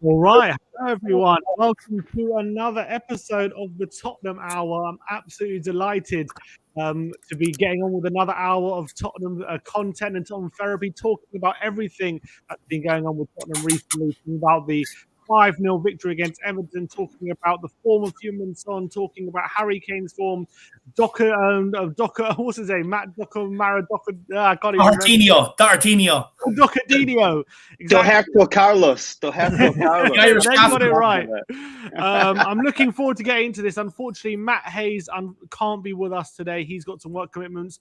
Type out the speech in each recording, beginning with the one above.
All right, hello everyone. Welcome to another episode of the Tottenham Hour. I'm absolutely delighted to be getting on with another hour of Tottenham content and Tottenham therapy, talking about everything that's been going on with Tottenham recently, talking about the 5-0 victory against Everton, talking about the form of Heung-min Son, talking about Harry Kane's form, Docker, what's his name? Matt Docker, I can't even remember. Docadinho. Exactly. Roberto Carlos. They got it right. I'm looking forward to getting into this. Unfortunately, Matt Hayes can't be with us today. He's got some work commitments.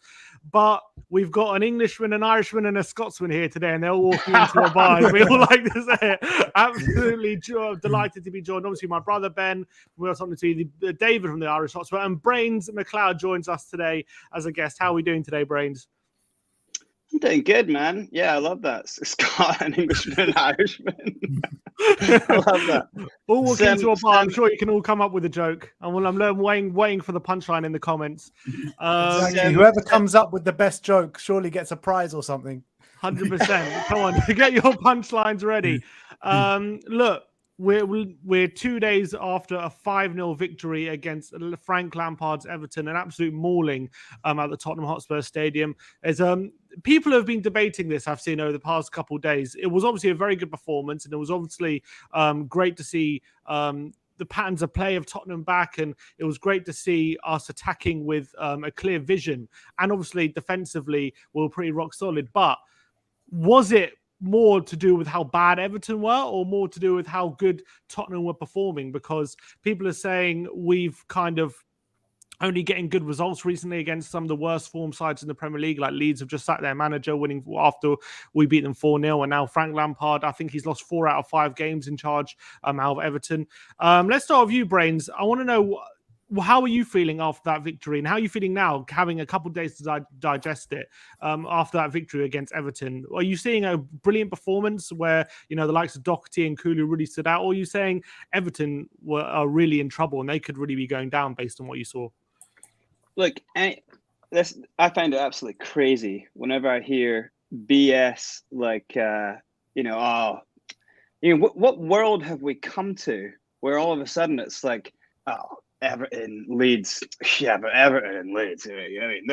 But we've got an Englishman, an Irishman, and a Scotsman here today, and they're all walking into a bar, as we all like to say. Absolutely delighted to be joined. Obviously, my brother Ben from WeAreTottenhamTV, David from the Irish Hotspur, and Brains McLeod joins us today as a guest. How are we doing today, Brains? I'm doing good, man. Yeah, I love that. Scott, an Englishman, an Irishman. I love that. All walking into a bar. I'm sure you can all come up with a joke. I'm waiting for the punchline in the comments. Exactly. Whoever comes up with the best joke surely gets a prize or something. 100%. Come on, get your punchlines ready. Look. We're 2 days after a 5-0 victory against Frank Lampard's Everton, an absolute mauling at the Tottenham Hotspur Stadium. As people have been debating this, I've seen over the past couple of days. It was obviously a very good performance, and it was obviously great to see the patterns of play of Tottenham back, and it was great to see us attacking with a clear vision, and obviously defensively we were pretty rock solid. But was it more to do with how bad Everton were, or more to do with how good Tottenham were performing? Because people are saying we've kind of only getting good results recently against some of the worst form sides in the Premier League, like Leeds have just sacked their manager, winning after we beat them 4-0, and now Frank Lampard, I think he's lost 4 out of 5 games in charge out of Everton. Let's start with you, Brains. I want to know, how are you feeling after that victory, and how are you feeling now, having a couple of days to digest it after that victory against Everton? Are you seeing a brilliant performance where, you know, the likes of Doherty and Kulu really stood out, or are you saying Everton are really in trouble and they could really be going down based on what you saw? Look, I find it absolutely crazy whenever I hear BS like, what world have we come to where all of a sudden it's like, oh, Everton, Leeds, yeah, but Everton and Leeds, I mean,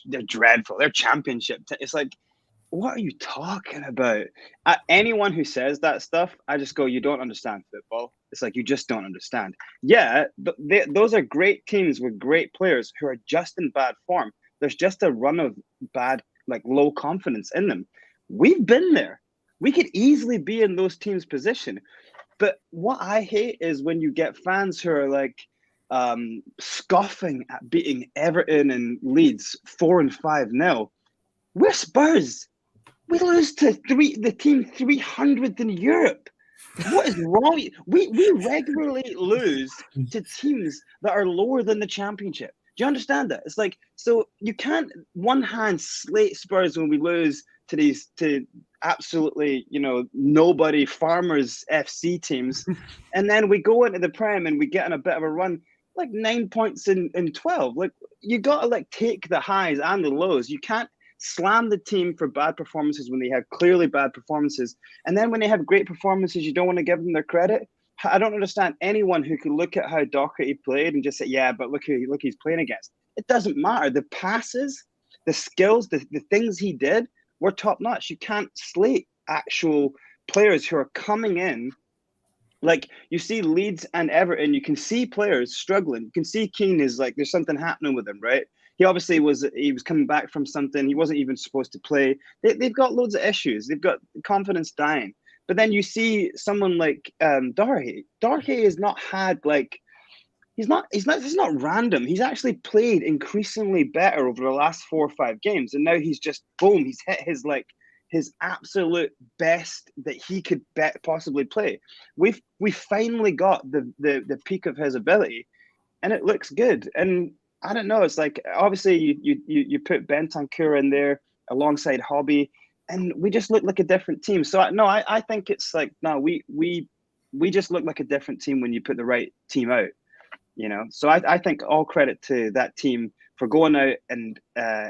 they're dreadful. They're championship. It's like, what are you talking about? Anyone who says that stuff, I just go, you don't understand football. It's like, you just don't understand. Yeah, but those are great teams with great players who are just in bad form. There's just a run of bad, like low confidence in them. We've been there. We could easily be in those teams' position. But what I hate is when you get fans who are like, scoffing at beating Everton and Leeds 4 and 5-0. We're Spurs. We lose to the team 300th in Europe. What is wrong? We regularly lose to teams that are lower than the Championship. Do you understand that? It's like, so you can't one hand slate Spurs when we lose to absolutely, nobody Farmers FC teams, and then we go into the Prem and we get on a bit of a run. Like 9 points in 12. Like, you gotta like take the highs and the lows. You can't slam the team for bad performances when they have clearly bad performances, and then when they have great performances, you don't want to give them their credit. I don't understand anyone who can look at how Doherty played and just say, yeah, but look he's playing against. It doesn't matter. The passes, the skills, the things he did were top notch. You can't slate actual players who are coming in. Like, you see Leeds and Everton, you can see players struggling. You can see Keane is like, there's something happening with him, right? He obviously was coming back from something. He wasn't even supposed to play. They've got loads of issues. They've got confidence dying. But then you see someone like Doherty. Doherty has not had like, it's not random. He's actually played increasingly better over the last 4 or 5 games. And now he's just, boom, he's hit his absolute best that he could possibly play. We finally got the peak of his ability, and it looks good. And I don't know, it's like, obviously you put Bentancur in there alongside Hobby, and we just look like a different team. So I think it's like, no, we just look like a different team when you put the right team out, So I think all credit to that team for going out and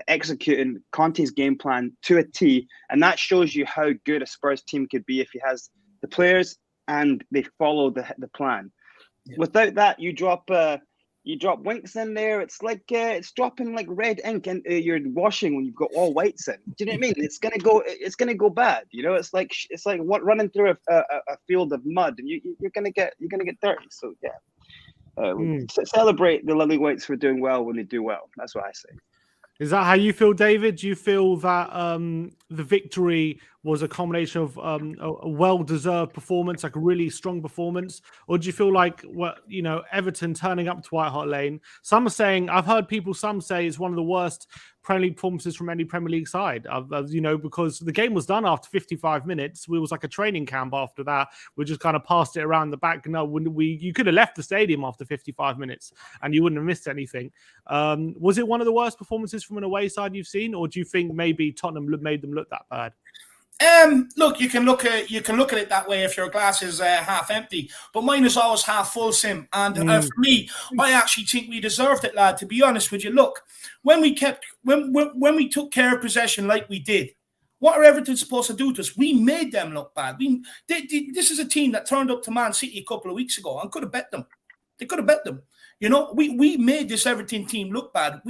executing Conte's game plan to a T. And that shows you how good a Spurs team could be if he has the players and they follow the plan. Yeah. Without that, you drop You drop Winks in there. It's like it's dropping like red ink into your washing when you've got all whites in. Do you know what I mean? It's gonna go. It's gonna go bad. You know, it's like running through a field of mud, and you're gonna get dirty. So yeah, celebrate the Lily Whites for doing well when they do well. That's what I say. Is that how you feel, David? Do you feel that the victory was a combination of a well-deserved performance, like a really strong performance, or do you feel like Everton turning up to White Hart Lane? Some are saying, I've heard some say it's one of the worst Premier League performances from any Premier League side. Because the game was done after 55 minutes. It was like a training camp after that. We just kind of passed it around the back. No, you could have left the stadium after 55 minutes and you wouldn't have missed anything. Was it one of the worst performances from an away side you've seen, or do you think maybe Tottenham made them look that bad? Look, you can look at it that way if your glass is half empty, but mine is always half full, Sim. And for me, I actually think we deserved it, lad. To be honest with you, look, when we took care of possession like we did, what are Everton supposed to do to us? We made them look bad. This is a team that turned up to Man City a couple of weeks ago and could have bet them. They could have bet them. You know, we made this Everton team look bad.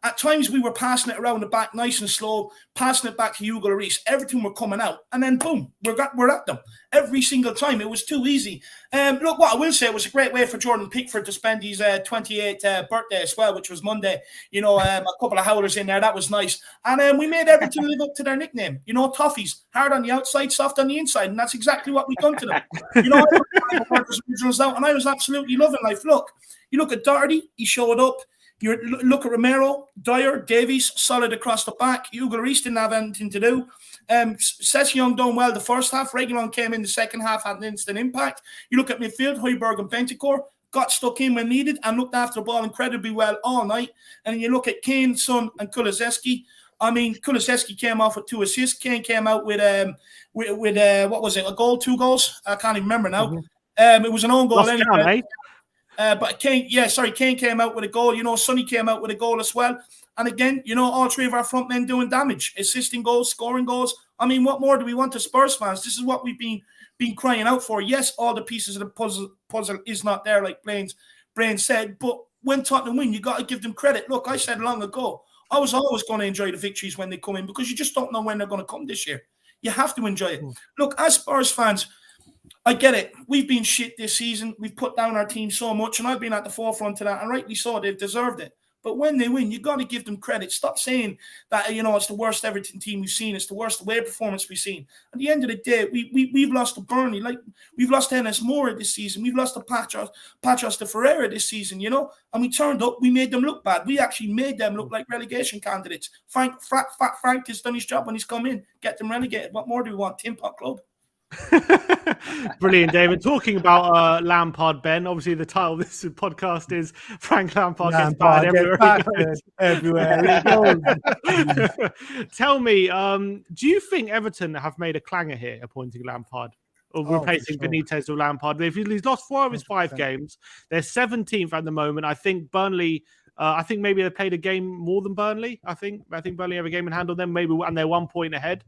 At times we were passing it around the back nice and slow, passing it back to Hugo Lloris. Everton were coming out, and then boom, we're at them every single time. It was too easy. Look, what I will say, it was a great way for Jordan Pickford to spend his 28th birthday as well, which was Monday. You know, a couple of howlers in there. That was nice. And we made Everton live up to their nickname. You know, toffees, hard on the outside, soft on the inside, and that's exactly what we've done to them. You know, and I was absolutely loving life. Look. You look at Doherty, he showed up. You look at Romero, Dyer, Davies, solid across the back. Hugo Lloris didn't have anything to do. Sessegnon done well the first half. Reguilon came in the second half, had an instant impact. You look at midfield, Højbjerg and Bentancur got stuck in when needed and looked after the ball incredibly well all night. And you look at Kane, Son, and Kulusevski. I mean, Kulusevski came off with 2 assists. Kane came out with what was it, a goal, 2 goals? I can't even remember now. It was an own goal anyway. But Kane came out with a goal. You know, Sonny came out with a goal as well. And again, you know, all 3 of our front men doing damage, assisting goals, scoring goals. I mean, what more do we want as Spurs fans? This is what we've been crying out for. Yes, all the pieces of the puzzle is not there, like Brain said. But when Tottenham win, you got to give them credit. Look, I said long ago, I was always going to enjoy the victories when they come in because you just don't know when they're going to come this year. You have to enjoy it. Look, as Spurs fans, I get it. We've been shit this season. We've put down our team so much, and I've been at the forefront of that, and rightly so. They've deserved it. But when they win, you got to give them credit. Stop saying that, you know, it's the worst Everton team we've seen. It's the worst away performance we've seen. At the end of the day, we've lost to Burnley. Like, we've lost to NS Moore this season. We've lost to Patros de Ferreira this season, you know. And we turned up. We made them look bad. We actually made them look like relegation candidates. Frank has done his job when he's come in. Get them relegated. What more do we want? Tin Pot Club. Brilliant, David. Talking about Lampard, Ben. Obviously, the title of this podcast is Frank Lampard gets bad everywhere he goes. Tell me, do you think Everton have made a clanger here appointing Lampard or replacing Benitez with Lampard? He's lost 4 of his 5 games. They're 17th at the moment. I think Burnley. I think maybe they played a game more than Burnley. I think Burnley have a game in hand on them, maybe, and they're 1 point ahead.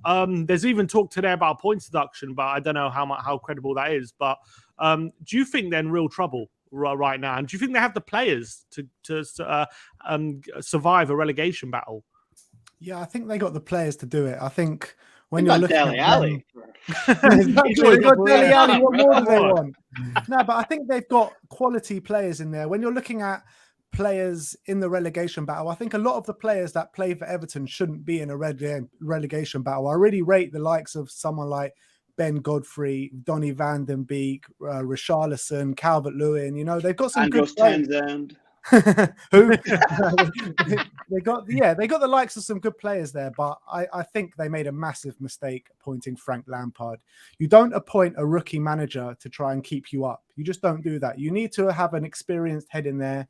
There's even talk today about points deduction, but I don't know how credible that is. But do you think they're in real trouble right now? And do you think they have the players to survive a relegation battle? Yeah, I think they got the players to do it. I think when you're looking Dele Alli. Exactly. They've got Dele Alli. What more do they want? No, but I think they've got quality players in there. When you're looking at players in the relegation battle, I think a lot of the players that play for Everton shouldn't be in a relegation battle. I really rate the likes of someone like Ben Godfrey, Donny van den Beek, Richarlison, Calvert-Lewin. You know, they've got some good players. Who? they got the likes of some good players there, but I think they made a massive mistake appointing Frank Lampard. You don't appoint a rookie manager to try and keep you up. You just don't do that. You need to have an experienced head in there.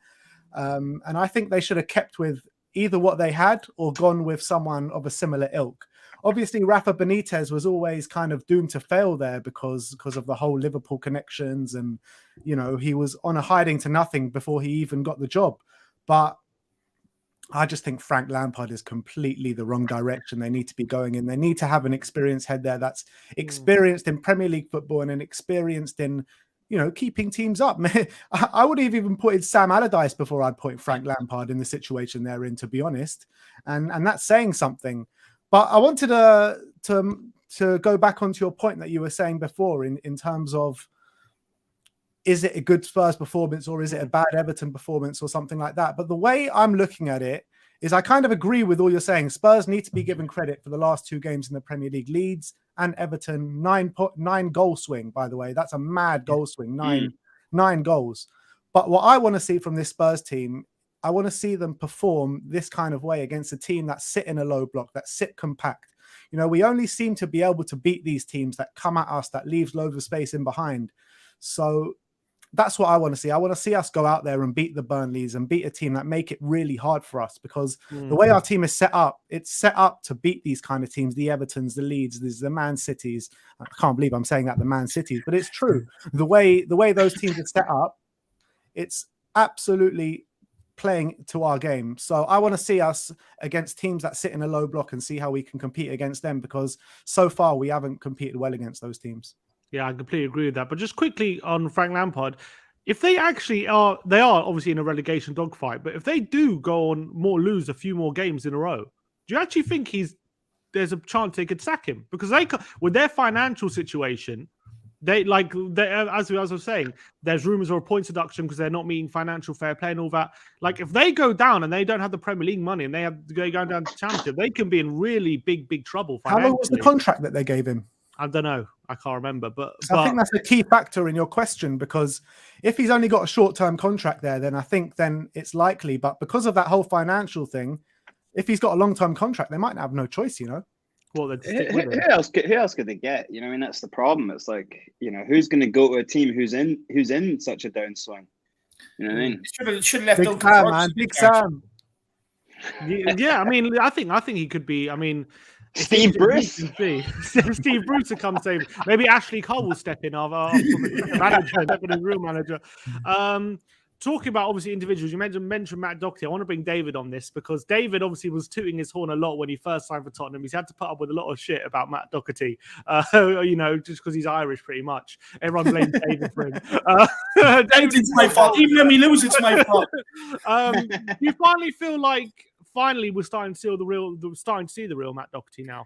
And I think they should have kept with either what they had or gone with someone of a similar ilk. Obviously, Rafa Benitez was always kind of doomed to fail there because of the whole Liverpool connections. And, you know, he was on a hiding to nothing before he even got the job. But I just think Frank Lampard is completely the wrong direction they need to be going in. They need to have an experienced head there that's experienced in Premier League football and experienced in keeping teams up. I would have even put in Sam Allardyce before I'd put Frank Lampard in the situation they're in, to be honest. And that's saying something. But I wanted to go back onto your point that you were saying before in terms of, is it a good Spurs performance or is it a bad Everton performance or something like that? But the way I'm looking at it is I kind of agree with all you're saying. Spurs need to be given credit for the last 2 games in the Premier League. Leeds and Everton, 9 goal swing, by the way. That's a mad goal swing, nine goals. But what I want to see from this Spurs team, I want to see them perform this kind of way against a team that sit in a low block, that sit compact. We only seem to be able to beat these teams that come at us, that leaves loads of space in behind. So that's what I want to see. I want to see us go out there and beat the Burnleys and beat a team that make it really hard for us, because the way our team is set up, it's set up to beat these kind of teams, the Evertons, the Leeds, the Man Cities. I can't believe I'm saying that, the Man Cities, but it's true. The way those teams are set up, it's absolutely playing to our game. So I want to see us against teams that sit in a low block and see how we can compete against them, because so far we haven't competed well against those teams. Yeah, I completely agree with that. But just quickly on Frank Lampard, if they actually are, they are obviously in a relegation dogfight, but if they do go on lose a few more games in a row, do you actually think there's a chance they could sack him? Because with their financial situation, as I was saying, there's rumors of a points deduction because they're not meeting financial fair play and all that. Like, if they go down and they don't have the Premier League money and they're going down to Championship, they can be in really big trouble financially. How long was the contract that they gave him? I don't know. I can't remember. But I think that's a key factor in your question, because if he's only got a short-term contract there, then I think it's likely. But because of that whole financial thing, if he's got a long-term contract, they might have no choice, Well, who else could they get? I mean, that's the problem. It's like, who's going to go to a team who's in such a downswing? You know what I mean? Should have left Big Sam, man. Big Sam. Yeah, I mean, I think he could be. I mean, Steve Bruce. Steve Bruce will come save. Maybe Ashley Cole will step in from a manager, a real manager. Talking about obviously individuals, you mentioned Matt Doherty. I want to bring David on this, because David obviously was tooting his horn a lot when he first signed for Tottenham. He's had to put up with a lot of shit about Matt Doherty, just because he's Irish, pretty much. Everyone blames David for him. It's my fault. Even when we lose, it's my fault. You finally feel like we're starting to see the real Matt Doherty now.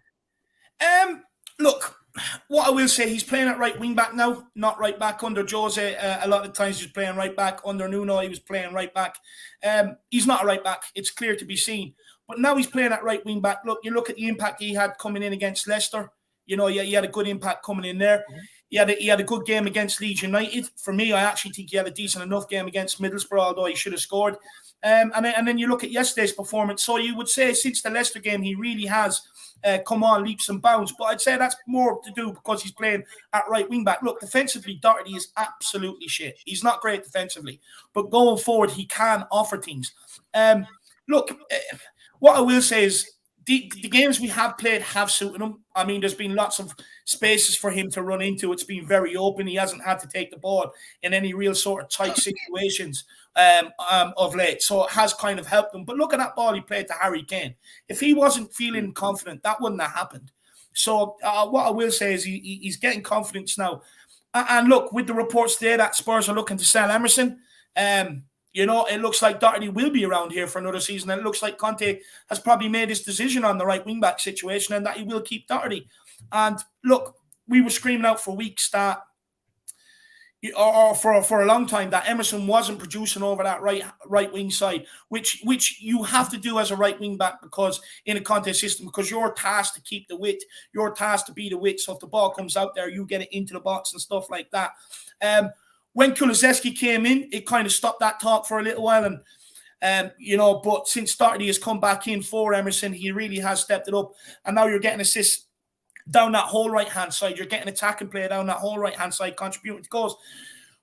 Look, what I will say, he's playing at right wing back now, not right back under Jose. A lot of times he's playing right back. Under Nuno, he was playing right back. He's not a right back. It's clear to be seen. But now he's playing at right wing back. Look, you look at the impact he had coming in against Leicester. He had a good impact coming in there. He had a good game against Leeds United. For me, I actually think he had a decent enough game against Middlesbrough, although he should have scored. And then you look at yesterday's performance. So you would say since the Leicester game, he really has come on leaps and bounds. But I'd say that's more to do because he's playing at right wing back. Look, defensively, Doherty is absolutely shit. He's not great defensively. But going forward, he can offer things. Look, what I will say is the games we have played have suited him. I mean, there's been lots of spaces for him to run into. It's been very open. He hasn't had to take the ball in any real sort of tight situations of late. So it has kind of helped him. But look at that ball he played to Harry Kane. If he wasn't feeling confident, that wouldn't have happened. So what I will say is he's getting confidence now. And look, with the reports today that Spurs are looking to sell Emerson, it looks like Doherty will be around here for another season. And it looks like Conte has probably made his decision on the right wing-back situation and that he will keep Doherty. And look, we were screaming out for weeks that, or for a long time, that Emerson wasn't producing over that right wing side, which you have to do as a right wing-back because in a Conte system, because you're tasked to keep the width, you're tasked to be the width. So if the ball comes out there, you get it into the box and stuff like that. When Kulusevski came in, it kind of stopped that talk for a little while. But since Doherty has come back in for Emerson, he really has stepped it up. And now you're getting assists down that whole right-hand side. You're getting attacking play down that whole right-hand side, contributing to goals,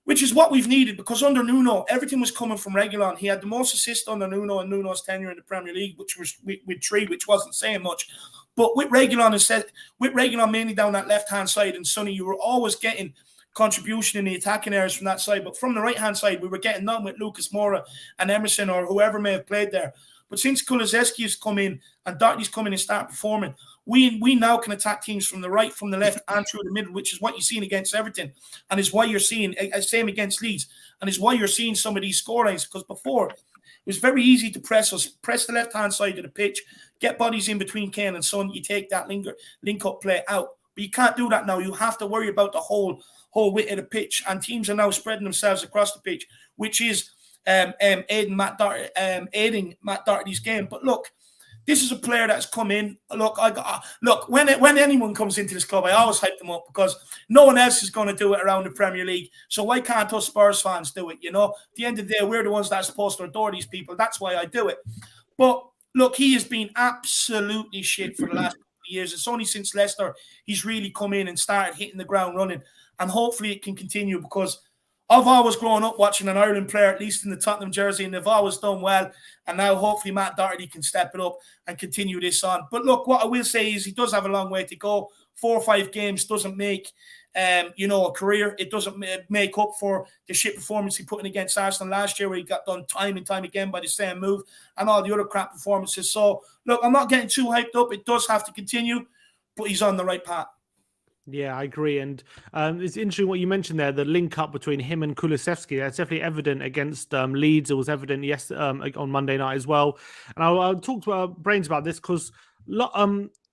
which is what we've needed because under Nuno, everything was coming from Reguilon. He had the most assists under Nuno and Nuno's tenure in the Premier League, which was with 3, which wasn't saying much. But with Reguilon mainly down that left-hand side and Sonny, you were always getting contribution in the attacking areas from that side. But from the right-hand side, we were getting none with Lucas Moura and Emerson or whoever may have played there. But since Kulusevski has come in and Doherty's come in and start performing, we now can attack teams from the right, from the left, and through the middle, which is what you're seeing against Everton, and is why you're seeing same against Leeds, and is why you're seeing some of these scorelines. Because before, it was very easy to press the left-hand side of the pitch, get bodies in between Kane and Son, you take that link-up play out. But you can't do that now. You have to worry about the whole width of the pitch, and teams are now spreading themselves across the pitch, which is aiding Matt Doherty's game. But look, this is a player that's come in. Look, when anyone comes into this club, I always hype them up because no one else is going to do it around the Premier League. So why can't us Spurs fans do it? You know, at the end of the day, we're the ones that are supposed to adore these people. That's why I do it. But look, he has been absolutely shit for the last couple of years. It's only since Leicester he's really come in and started hitting the ground running. And hopefully it can continue, because I've always grown up watching an Ireland player, at least in the Tottenham jersey, and they've always done well. And now hopefully Matt Doherty can step it up and continue this on. But look, what I will say is he does have a long way to go. 4 or 5 games doesn't make, a career. It doesn't make up for the shit performance he put in against Arsenal last year, where he got done time and time again by the same move and all the other crap performances. So, look, I'm not getting too hyped up. It does have to continue, but he's on the right path. Yeah, I agree. And it's interesting what you mentioned there, the link up between him and Kulusevski. That's definitely evident against Leeds. It was evident on Monday night as well. And I'll talk to Brains about this because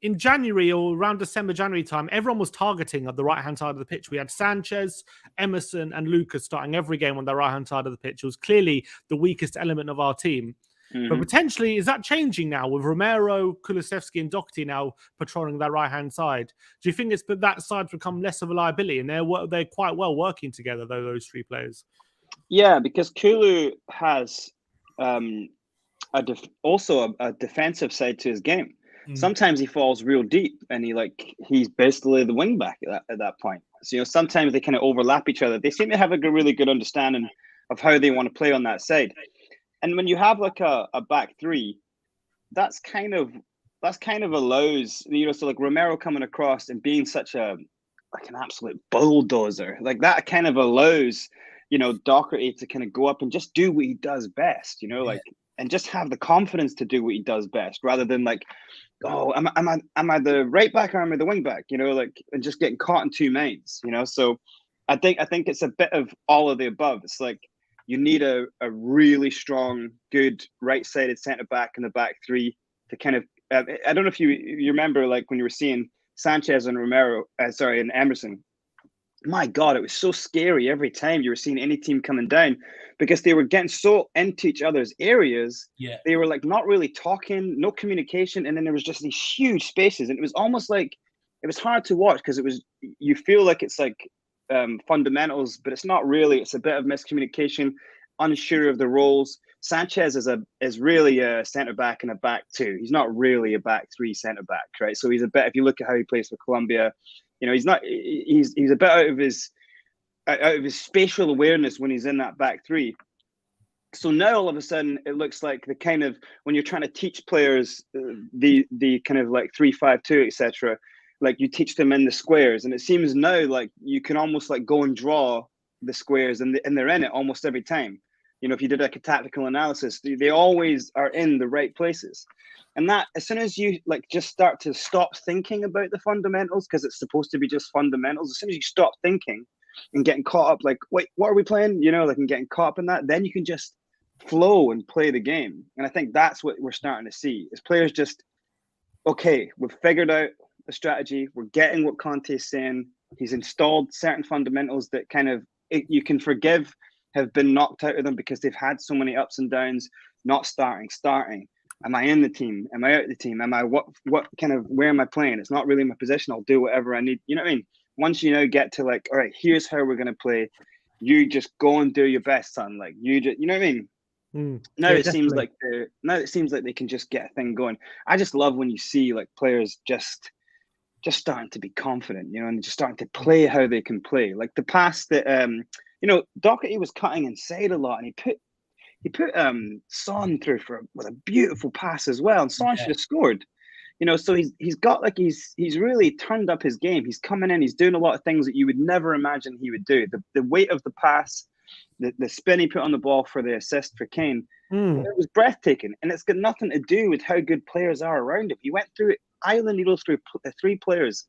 in January or around December, January time, everyone was targeting the right-hand side of the pitch. We had Sanchez, Emerson and Lucas starting every game on the right-hand side of the pitch. It was clearly the weakest element of our team. Mm-hmm. But potentially, is that changing now with Romero, Kulusevski and Doherty now patrolling that right-hand side? Do you think it's that side's become less of a liability? And they're quite well working together, though, those 3 players. Yeah, because Kulu has also a defensive side to his game. Sometimes he falls real deep, and he's basically the wing back at that point. So sometimes they kind of overlap each other. They seem to have a really good understanding of how they want to play on that side. And when you have a back 3, that's kind of allows so Romero coming across and being such an absolute bulldozer, that kind of allows Doherty to kind of go up and just do what he does best, and just have the confidence to do what he does best, rather than am I the right back or am I the wing back? And just getting caught in 2 minds. So I think it's a bit of all of the above. It's you need a really strong, good right-sided centre-back in the back 3 to kind of I don't know if you remember when you were seeing Sanchez and and Emerson. My God, it was so scary every time you were seeing any team coming down, because they were getting so into each other's areas. Yeah. They were not really talking, no communication, and then there was just these huge spaces, and it was almost it was hard to watch because you feel like it's fundamentals, but it's not really. It's a bit of miscommunication, unsure of the roles. Sanchez is really a centre back and a back 2. He's not really a back 3 centre back, right? So he's a bit. If you look at how he plays for Colombia, he's not. He's a bit out of his spatial awareness when he's in that back 3. So now all of a sudden it looks like the kind of, when you're trying to teach players the kind of 3-5-2, etc. You teach them in the squares, and it seems now you can almost go and draw the squares, and they're in it almost every time. If you did a tactical analysis, they always are in the right places. And that, as soon as you just start to stop thinking about the fundamentals, because it's supposed to be just fundamentals, as soon as you stop thinking and getting caught up, wait, what are we playing? And getting caught up in that, then you can just flow and play the game. And I think that's what we're starting to see, is players just, okay, we've figured out the strategy. We're getting what Conte's saying. He's installed certain fundamentals that kind of you can forgive have been knocked out of them because they've had so many ups and downs, not starting. Am I in the team? Am I out of the team? Am I what kind of, where am I playing? It's not really my position. I'll do whatever I need. You know what I mean? Once you now get to all right, here's how we're going to play. You just go and do your best, son. You know what I mean? Now it seems like they can just get a thing going. I just love when you see players just starting to be confident, and just starting to play how they can play. The pass that Doherty was cutting inside a lot, and he put Son through with a beautiful pass as well, and Son should have scored. So he's got he's really turned up his game. He's coming in, he's doing a lot of things that you would never imagine he would do. The weight of the pass, the spin he put on the ball for the assist for Kane, Mm. it was breathtaking. And it's got nothing to do with how good players are around him. He went through it, island needles through 3 players.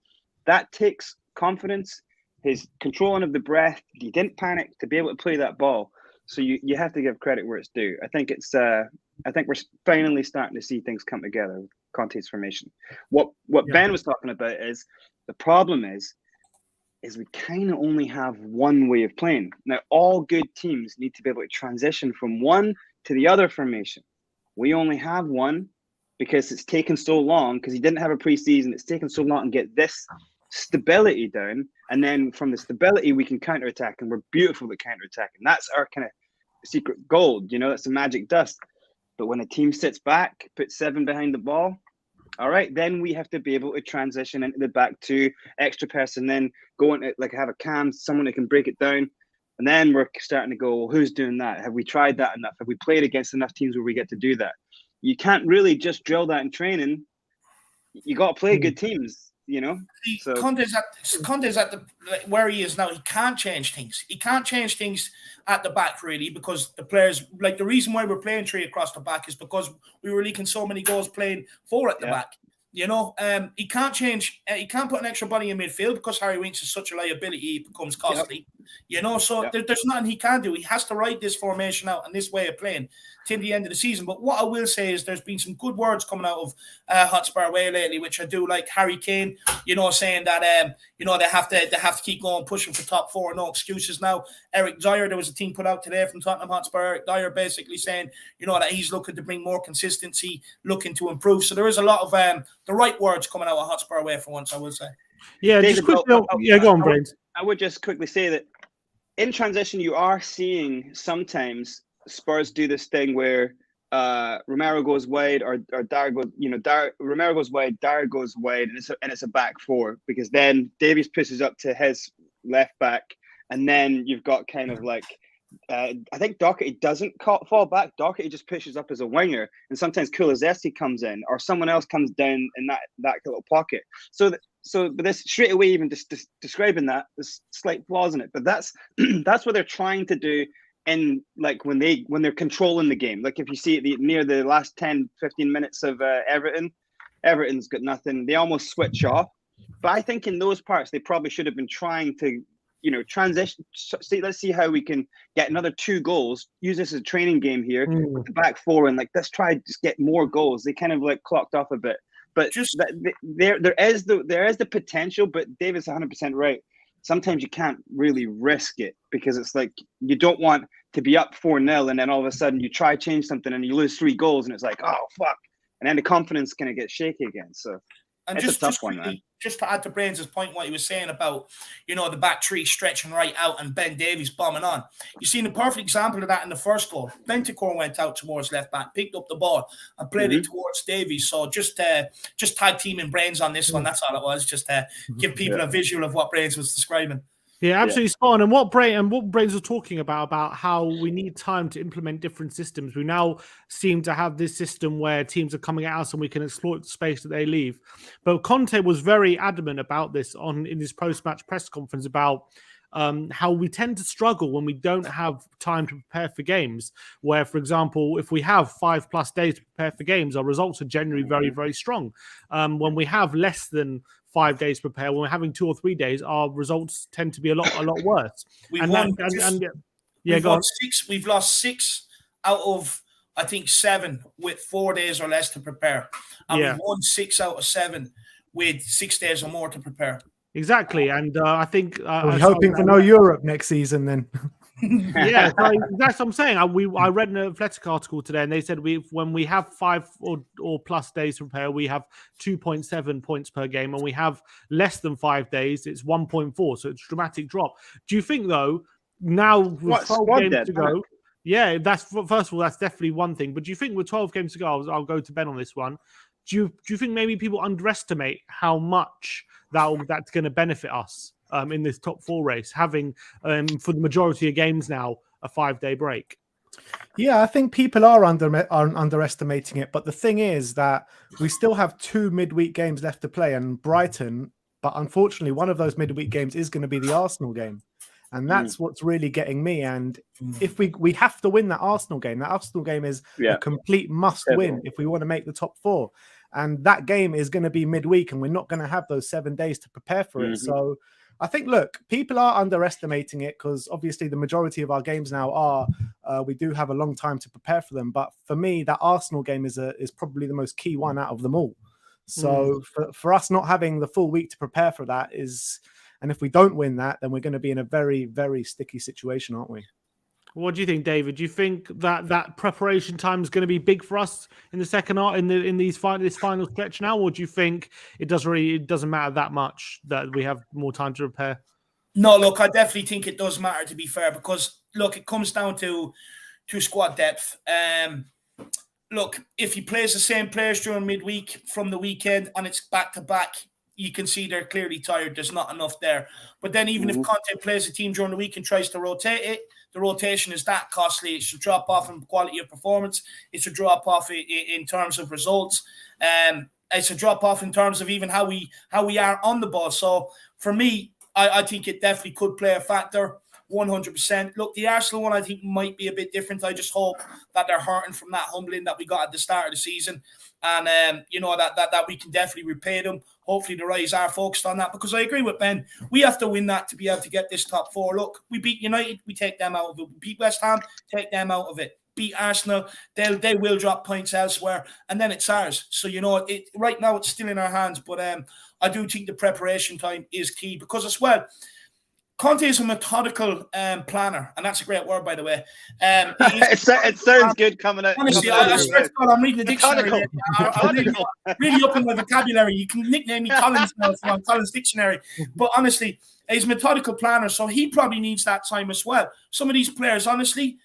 That takes confidence, his controlling of the breath. He didn't panic to be able to play that ball. So you have to give credit where it's due. I think we're finally starting to see things come together with Conte's formation. What Ben was talking about is the problem is we kind of only have one way of playing. Now, all good teams need to be able to transition from one to the other formation. We only have one because it's taken so long, because he didn't have a preseason. It's taken so long to get this stability down. And then from the stability, we can counterattack, and we're beautiful at counterattacking. That's our kind of secret gold. That's the magic dust. But when a team sits back, puts 7 behind the ball, all right, then we have to be able to transition into the back 2, extra person, then go into have a cam, someone that can break it down. And then we're starting to go, well, who's doing that? Have we tried that enough? Have we played against enough teams where we get to do that? You can't really just drill that in training. You got to play good teams, So Conte's at the where he is now. He can't change things. He can't change things at the back, really, because the players, the reason why we're playing 3 across the back is because we were leaking so many goals playing 4 at the back. He can't change. He can't put an extra body in midfield because Harry Winks is such a liability. It becomes costly. There's nothing he can do. He has to ride this formation out and this way of playing till the end of the season. But what I will say is there's been some good words coming out of Hotspur way lately, which I do like. Harry Kane, saying that they have to keep going, pushing for top 4, no excuses now. Eric Dyer, there was a team put out today from Tottenham Hotspur. Eric Dyer basically saying, that he's looking to bring more consistency, looking to improve. So there is a lot of the right words coming out of Hotspur way for once, I will say. Yeah, David, just quickly. Go on, Brains. I would just quickly say that in transition, you are seeing sometimes Spurs do this thing where Romero goes wide or Dyer goes, Romero goes wide, Dyer goes wide, and it's a back 4, because then Davies pushes up to his left back, and then you've got kind of I think Doherty doesn't fall back. Doherty just pushes up as a winger, and sometimes Kulusevski comes in, or someone else comes down in that little pocket. But this straight away, even just describing that, there's slight flaws in it. But that's what they're trying to do in when they're controlling the game. If you see it near the last 10, 15 minutes of Everton's got nothing. They almost switch off. But I think in those parts, they probably should have been trying to transition. Let's see how we can get another 2 goals. Use this as a training game here with the back 4, and let's try to just get more goals. They kind of clocked off a bit, but there is the potential. But David's 100% right. Sometimes you can't really risk it, because it's you don't want to be up 4-0 and then all of a sudden you try change something and you lose 3 goals and it's oh fuck, and then the confidence kind of gets shaky again. So. And it's a tough one, man. Just to add to Brains' point, what he was saying about, the back 3 stretching right out and Ben Davies bombing on. You've seen a perfect example of that in the first goal. Bentancur went out towards left back, picked up the ball and played it towards Davies. So just tag teaming Brains on this one. That's all it was. Just give people a visual of what Brains was describing. Yeah, absolutely spot on. And what Brains was talking about how we need time to implement different systems. We now seem to have this system where teams are coming at us and we can exploit the space that they leave. But Conte was very adamant about this in his post-match press conference about how we tend to struggle when we don't have time to prepare for games. Where, for example, if we have 5+ days to prepare for games, our results are generally very, very strong. When we have less than 5 days to prepare, when we're having 2 or 3 days, our results tend to be a lot worse. We've lost 6 out of, I think, 7 with 4 days or less to prepare, and we've won 6 out of 7 with 6 days or more to prepare. Exactly, and I think we're hoping for no Europe next season then. Yeah, so that's what I'm saying. I read an Athletic article today, and they said when we have 5 or plus days to prepare, we have 2.7 points per game, and we have less than 5 days, it's 1.4. So it's a dramatic drop. Do you think though, now with 12 games to go? Yeah, that's first of all, that's definitely one thing. But do you think with 12 games to go, I'll go to Ben on this one. Do you think maybe people underestimate how much that's going to benefit us in this top 4 race, having for the majority of games now a 5-day break? Yeah, I think people are underestimating it. But the thing is that we still have 2 midweek games left to play, and Brighton. But unfortunately, one of those midweek games is going to be the Arsenal game. And that's what's really getting me. And if we have to win that Arsenal game is a complete must win if we want to make the top 4. And that game is going to be midweek, and we're not going to have those 7 days to prepare for it. So I think, look, people are underestimating it because obviously the majority of our games now are, we do have a long time to prepare for them. But for me, that Arsenal game is probably the most key one out of them all. So for us not having the full week to prepare for that and if we don't win that, then we're going to be in a very, very sticky situation, aren't we? What do you think, David? Do you think that preparation time is going to be big for us in the second half, in this final stretch now, or do you think it doesn't matter that much that we have more time to prepare? No, look, I definitely think it does matter, to be fair, because look, it comes down to squad depth. Look, if he plays the same players during midweek from the weekend and it's back to back, you can see they're clearly tired. There's not enough there. But then even if Conte plays a team during the week and tries to rotate it, the rotation is that costly. It's a drop off in quality of performance. It's a drop off in terms of results. It's a drop off in terms of even how we are on the ball. So for me, I think it definitely could play a factor. 100%. Look, the Arsenal one I think might be a bit different. I just hope that they're hurting from that humbling that we got at the start of the season, and that we can definitely repay them. Hopefully the Rise are focused on that, because I agree with Ben. We have to win that to be able to get this top 4. Look, we beat United, we take them out of it. We beat West Ham, take them out of it. Beat Arsenal, they will drop points elsewhere, and then it's ours. So right now it's still in our hands, but I do think the preparation time is key, because as well, Conte is a methodical planner, and that's a great word, by the way. It sounds good coming out. Honestly, I'm reading the dictionary. I'm really up in my vocabulary. You can nickname me Collins now from Collins Dictionary. But honestly, he's a methodical planner, so he probably needs that time as well. Some of these players, honestly,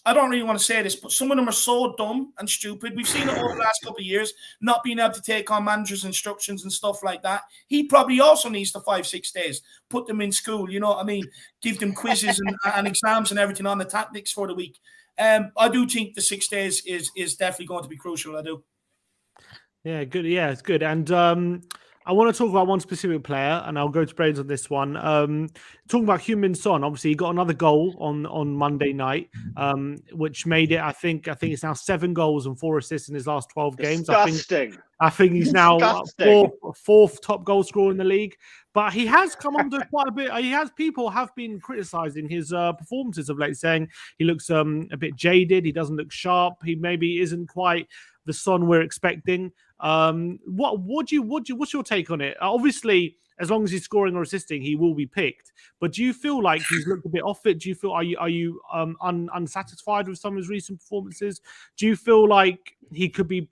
I don't really want to say this, but some of them are so dumb and stupid. We've seen it over the last couple of years, not being able to take on managers' instructions and stuff like that. He probably also needs the 5-6 days, put them in school, you know what I mean? Give them quizzes and exams and everything on the tactics for the week. I do think the 6 days is definitely going to be crucial, I do. Yeah, good. Yeah, it's good. And I want to talk about one specific player, and I'll go to Brains on this one. Talking about Heung-min Son, obviously he got another goal on Monday night, which made it. I think it's now 7 goals and 4 assists in his last 12 games. Disgusting. I think he's now fourth top goal scorer in the league. But he has come under quite a bit. People have been criticizing his performances of late, saying he looks a bit jaded. He doesn't look sharp. He maybe isn't quite the Son we're expecting. What's your take on it? Obviously, as long as he's scoring or assisting, he will be picked. But do you feel like he's looked a bit off it? Do you feel are you unsatisfied with some of his recent performances? Do you feel like he could be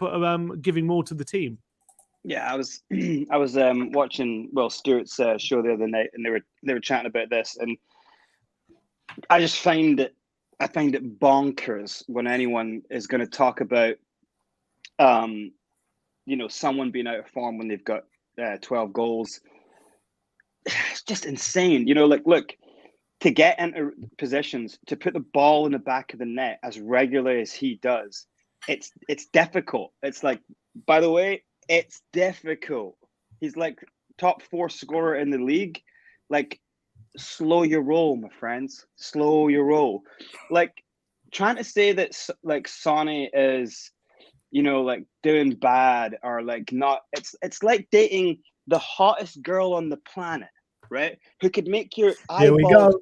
giving more to the team? Yeah, I was watching Stuart's show the other night, and they were chatting about this, and I just find it bonkers when anyone is going to talk about someone being out of form when they've got 12 goals. It's just insane. Look, to get into positions, to put the ball in the back of the net as regularly as he does, it's difficult. It's like, by the way, it's difficult. He's like top 4 scorer in the league. Like, slow your roll, my friends. Slow your roll. Like, trying to say that like Sonny is doing bad or like not. It's like dating the hottest girl on the planet, right? Who could make your eyeballs.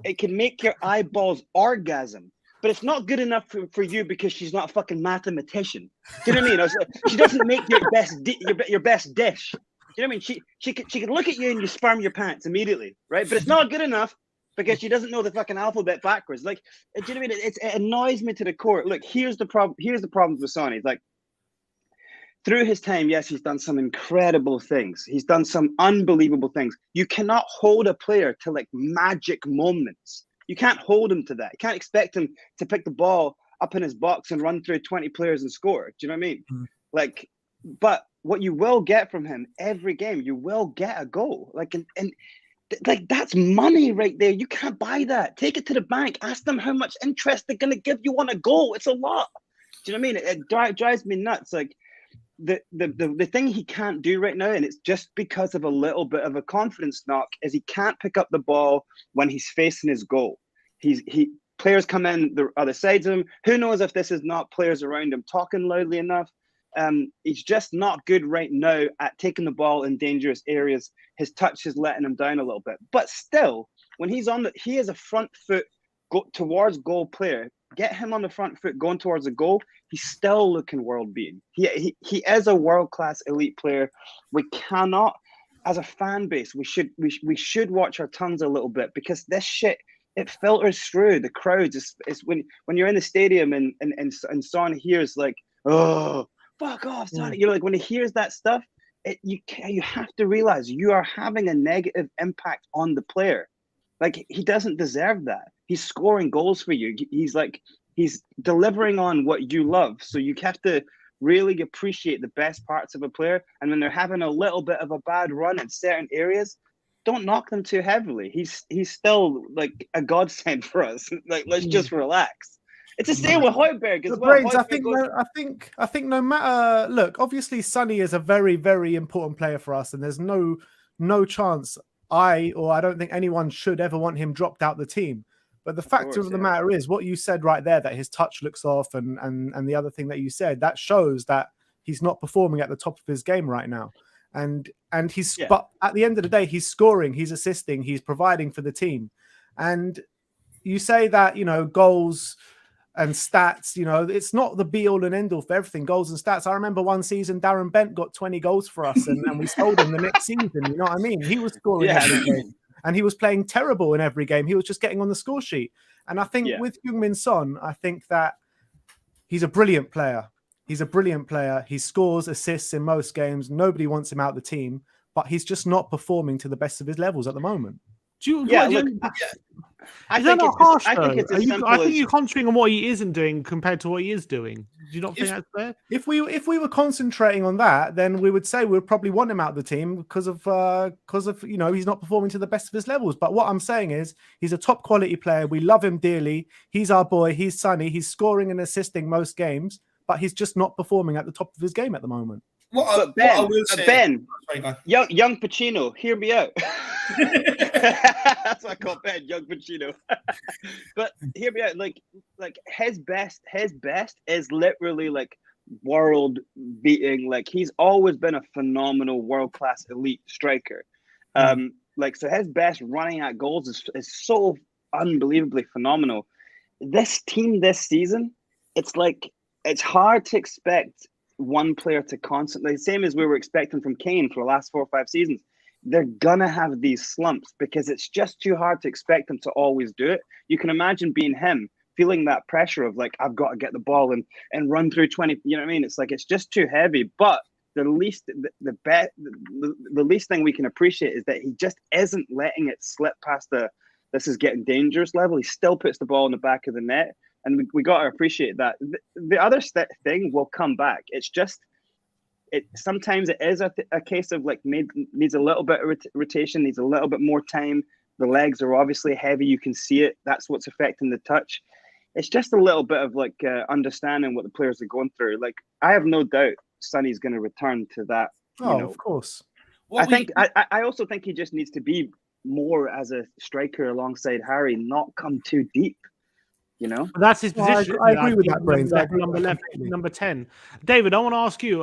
It can make your eyeballs orgasm, but it's not good enough for you because she's not a fucking mathematician. Do you know what I mean? She doesn't make your best dish. Do you know what I mean? She could look at you and you sperm your pants immediately, right? But it's not good enough because she doesn't know the fucking alphabet backwards. Like, do you know what I mean? It annoys me to the core. Look, here's the problem. Here's the problem with Sonny. Like, through his time, yes, he's done some incredible things. He's done some unbelievable things. You cannot hold a player to like magic moments. You can't hold him to that. You can't expect him to pick the ball up in his box and run through 20 players and score. Do you know what I mean? Like, but what you will get from him every game, you will get a goal. Like, and like, that's money right there. You can't buy that. Take it to the bank. Ask them how much interest they're going to give you on a goal. It's a lot. Do you know what I mean? It drives me nuts. Like, the thing he can't do right now, and it's just because of a little bit of a confidence knock, is he can't pick up the ball when he's facing his goal. Players come in the other sides of him. Who knows if this is not players around him talking loudly enough? He's just not good right now at taking the ball in dangerous areas. His touch is letting him down a little bit. But still, when he's on he is a front foot towards goal player. Get him on the front foot going towards the goal. He's still looking world beating. He is a world class elite player. We cannot, as a fan base, we should watch our tongues a little bit, because this shit, it filters through the crowds. It's when you're in the stadium and Son hears like, oh, fuck off, Son. You're like, when he hears that stuff, you have to realize you are having a negative impact on the player. Like, he doesn't deserve that. He's scoring goals for you. He's delivering on what you love. So you have to really appreciate the best parts of a player. And when they're having a little bit of a bad run in certain areas, don't knock them too heavily. He's still like a godsend for us. Like, let's just relax. It's the same with Højbjerg as well. Brains, I think no matter, look, obviously Sonny is a very, very important player for us, and there's no chance I don't think anyone should ever want him dropped out the team. But the fact of the matter is, what you said right there, that his touch looks off, and the other thing that you said, that shows that he's not performing at the top of his game right now. And but at the end of the day, he's scoring, he's assisting, he's providing for the team. And you say that, goals and stats, it's not the be all and end all for everything, goals and stats. I remember one season Darren Bent got 20 goals for us, and we sold him the next season. You know what I mean? He was scoring every game, and he was playing terrible in every game. He was just getting on the score sheet. And I think with Heung-min Son, I think that he's a brilliant player. He's a brilliant player. He scores, assists in most games. Nobody wants him out of the team, but he's just not performing to the best of his levels at the moment. I think you're concentrating on what he isn't doing compared to what he is doing. Do you not think that's fair? If we were concentrating on that, then we would say we'd probably want him out of the team because of he's not performing to the best of his levels. But what I'm saying is, he's a top quality player. We love him dearly. He's our boy. He's Sonny. He's scoring and assisting most games, but he's just not performing at the top of his game at the moment. Ben, young Pacino, hear me out. That's what I call Ben, young Pacino. But hear me out. Like his best is literally like world beating. Like, he's always been a phenomenal world class elite striker. So his best running at goals is so unbelievably phenomenal. This team this season, it's hard to expect one player to constantly, same as we were expecting from Kane for the last 4 or 5 seasons. They're gonna have these slumps because it's just too hard to expect them to always do it. You can imagine being him, feeling that pressure of like, I've got to get the ball and run through 20. You know what I mean? It's like, it's just too heavy. But the least thing we can appreciate is that he just isn't letting it slip past this is getting dangerous level. He still puts the ball in the back of the net. And we got to appreciate that. The other thing will come back. It's just, sometimes it is a case of like needs a little bit of rotation, needs a little bit more time. The legs are obviously heavy. You can see it. That's what's affecting the touch. It's just a little bit of like understanding what the players are going through. Like, I have no doubt Sonny's going to return to that. Of course. I also think he just needs to be more as a striker alongside Harry, not come too deep. That's his position. I agree with that, Brains. Number 10. David, I want to ask you.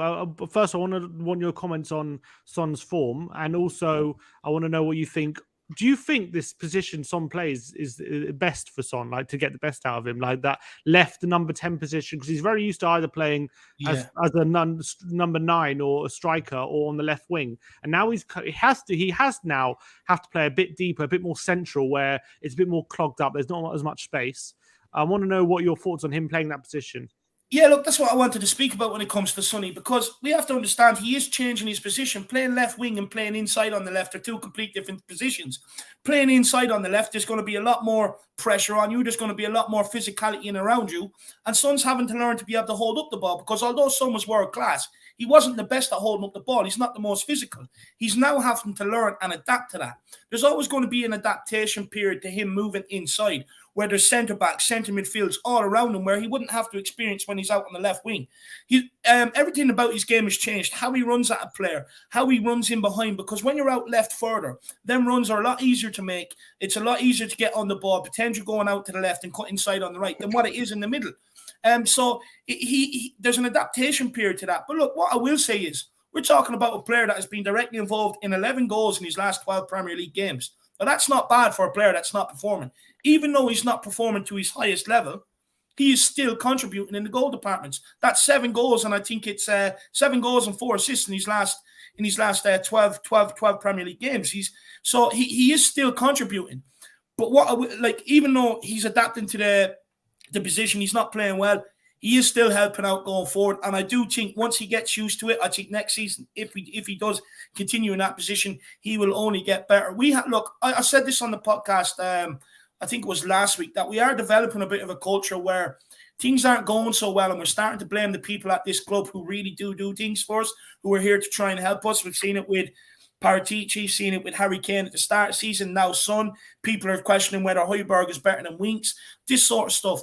First, I want your comments on Son's form, and also I want to know what you think. Do you think this position Son plays is best for Son, like to get the best out of him, like that left number 10 position? Because he's very used to either playing as a number 9 or a striker or on the left wing, and now he has to play a bit deeper, a bit more central, where it's a bit more clogged up. There's not as much space. I want to know what your thoughts on him playing that position. Yeah, look, that's what I wanted to speak about when it comes to Sonny, because we have to understand he is changing his position. Playing left wing and playing inside on the left are two complete different positions. Playing inside on the left, there's going to be a lot more pressure on you. There's going to be a lot more physicality in around you. And Son's having to learn to be able to hold up the ball, because although Son was world class, He wasn't the best at holding up the ball. He's not the most physical. He's now having to learn and adapt to that. There's always going to be an adaptation period to him moving inside, where there's centre-backs, centre midfields all around him, where he wouldn't have to experience when he's out on the left wing. Everything about his game has changed. How he runs at a player, how he runs in behind, because when you're out left further, them runs are a lot easier to make. It's a lot easier to get on the ball, pretend you're going out to the left and cut inside on the right than what it is in the middle. So there's an adaptation period to that. But look, what I will say is, we're talking about a player that has been directly involved in 11 goals in his last 12 Premier League games. Now, that's not bad for a player that's not performing. Even though he's not performing to his highest level, he is still contributing in the goal departments. That's 7 goals, and I think it's 7 goals and 4 assists in his last 12 Premier League games. He is still contributing. But even though he's adapting to the position, he's not playing well, he is still helping out going forward. And I do think once he gets used to it, I think next season, if he does continue in that position, he will only get better. I said this on the podcast, I think it was last week, that we are developing a bit of a culture where things aren't going so well, and we're starting to blame the people at this club who really do things for us, who are here to try and help us. We've seen it with Paratici, seen it with Harry Kane at the start of the season. Now Son, people are questioning whether Højbjerg is better than Winks, this sort of stuff.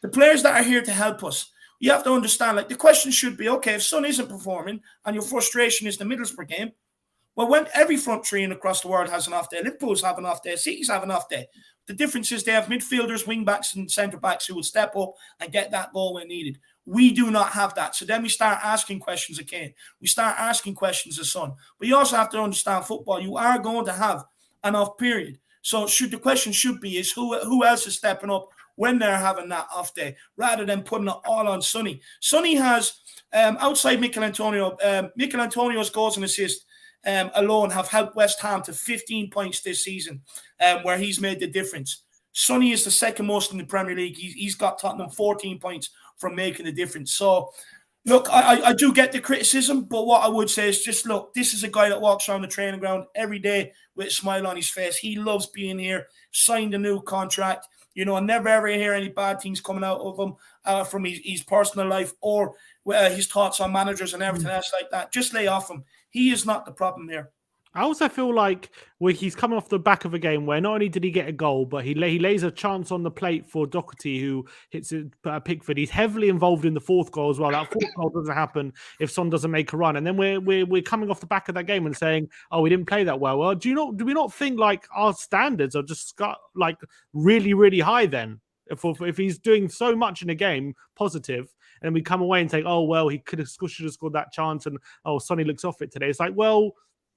The players that are here to help us, you have to understand, the question should be, okay, if Son isn't performing and your frustration is the Middlesbrough game, well, when every front three across the world has an off day, Liverpool's have an off day, City's have an off day. The difference is they have midfielders, wing-backs and centre-backs who will step up and get that goal when needed. We do not have that. So then we start asking questions of Kane. We start asking questions of Son. But you also have to understand football. You are going to have an off period. So the question should be is who else is stepping up when they're having that off day, rather than putting it all on Sonny. Sonny has, outside Mikel Antonio's goals and assists alone have helped West Ham to 15 points this season, where he's made the difference. Sonny is the second most in the Premier League. He's got Tottenham 14 points from making the difference. So, look, I do get the criticism, but what I would say is just, look, this is a guy that walks around the training ground every day with a smile on his face. He loves being here, signed a new contract. I never ever hear any bad things coming out of him from his personal life or his thoughts on managers and everything else like that. Just lay off him. He is not the problem here. I also feel like he's coming off the back of a game where not only did he get a goal, but he lays a chance on the plate for Doherty, who hits it Pickford. He's heavily involved in the 4th goal as well. That 4th goal doesn't happen if Son doesn't make a run. And then we're coming off the back of that game and saying, "Oh, we didn't play that well." Well, do we not think our standards are just really, really high then? If he's doing so much in a game positive, and we come away and say, "Oh, well, he should have scored that chance," and Sonny looks off it today. It's like, well,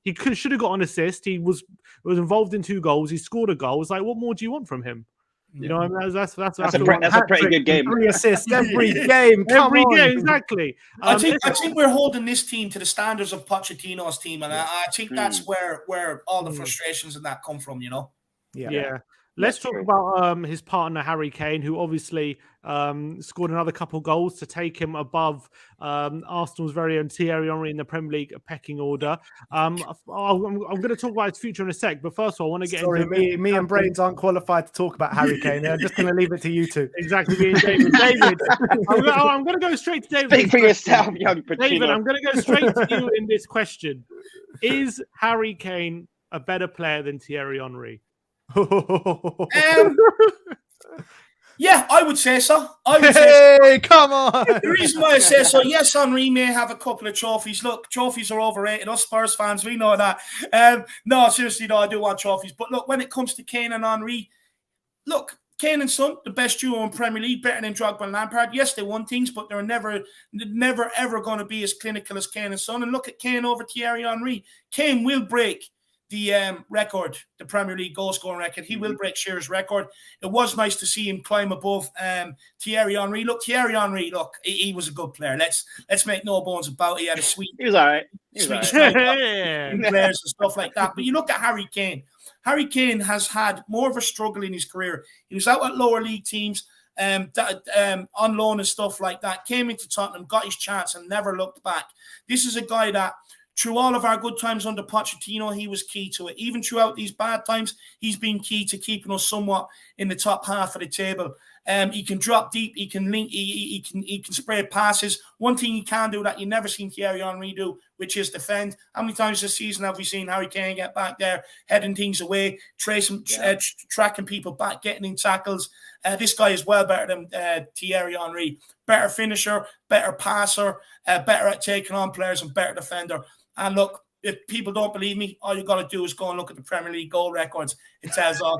he should have got an assist. He was involved in 2 goals. He scored a goal. It's like, what more do you want from him? That's a pretty good game. 3 assists every game. Every game, exactly. I think we're holding this team to the standards of Pochettino's team, and I think that's where all the frustrations and that come from. Yeah. Let's talk about his partner, Harry Kane, who obviously scored another couple goals to take him above Arsenal's very own Thierry Henry in the Premier League pecking order. I'm going to talk about his future in a sec, but first of all, I want to get into... me and Brains aren't qualified to talk about Harry Kane. I'm just going to leave it to you two. Exactly, me and David. David, I'm going to go straight to David. Speak for yourself, young Pochettino. David, I'm going to go straight to you in this question. Is Harry Kane a better player than Thierry Henry? Yeah, I would say so. Come on. The reason why I say so, yes, Henry may have a couple of trophies. Look, trophies are overrated. Us Spurs fans, we know that. No, seriously, no, I do want trophies. But look, when it comes to Kane and Henry, look, Kane and Son, the best duo in Premier League, better than Drogba and Lampard. Yes, they won things, but they're never ever going to be as clinical as Kane and Son. And look at Kane over Thierry Henry. Kane will break the record, the Premier League goal scoring record. He will break Shearer's record. It was nice to see him climb above Thierry Henry. Look, Thierry Henry, he was a good player. Let's make no bones about it. He had a sweet... He was all right. Players and stuff like that. But you look at Harry Kane. Harry Kane has had more of a struggle in his career. He was out at lower league teams, on loan and stuff like that. Came into Tottenham, got his chance and never looked back. This is a guy that, through all of our good times under Pochettino, he was key to it. Even throughout these bad times, he's been key to keeping us somewhat in the top half of the table. He can drop deep. He can link. He can spread passes. One thing he can do that you never seen Thierry Henry do, which is defend. How many times this season have we seen Harry Kane get back there, heading things away, tracking people back, getting in tackles? This guy is well better than Thierry Henry. Better finisher, better passer, better at taking on players, and better defender. And look, if people don't believe me, all you got to do is go and look at the Premier League goal records. It tells all.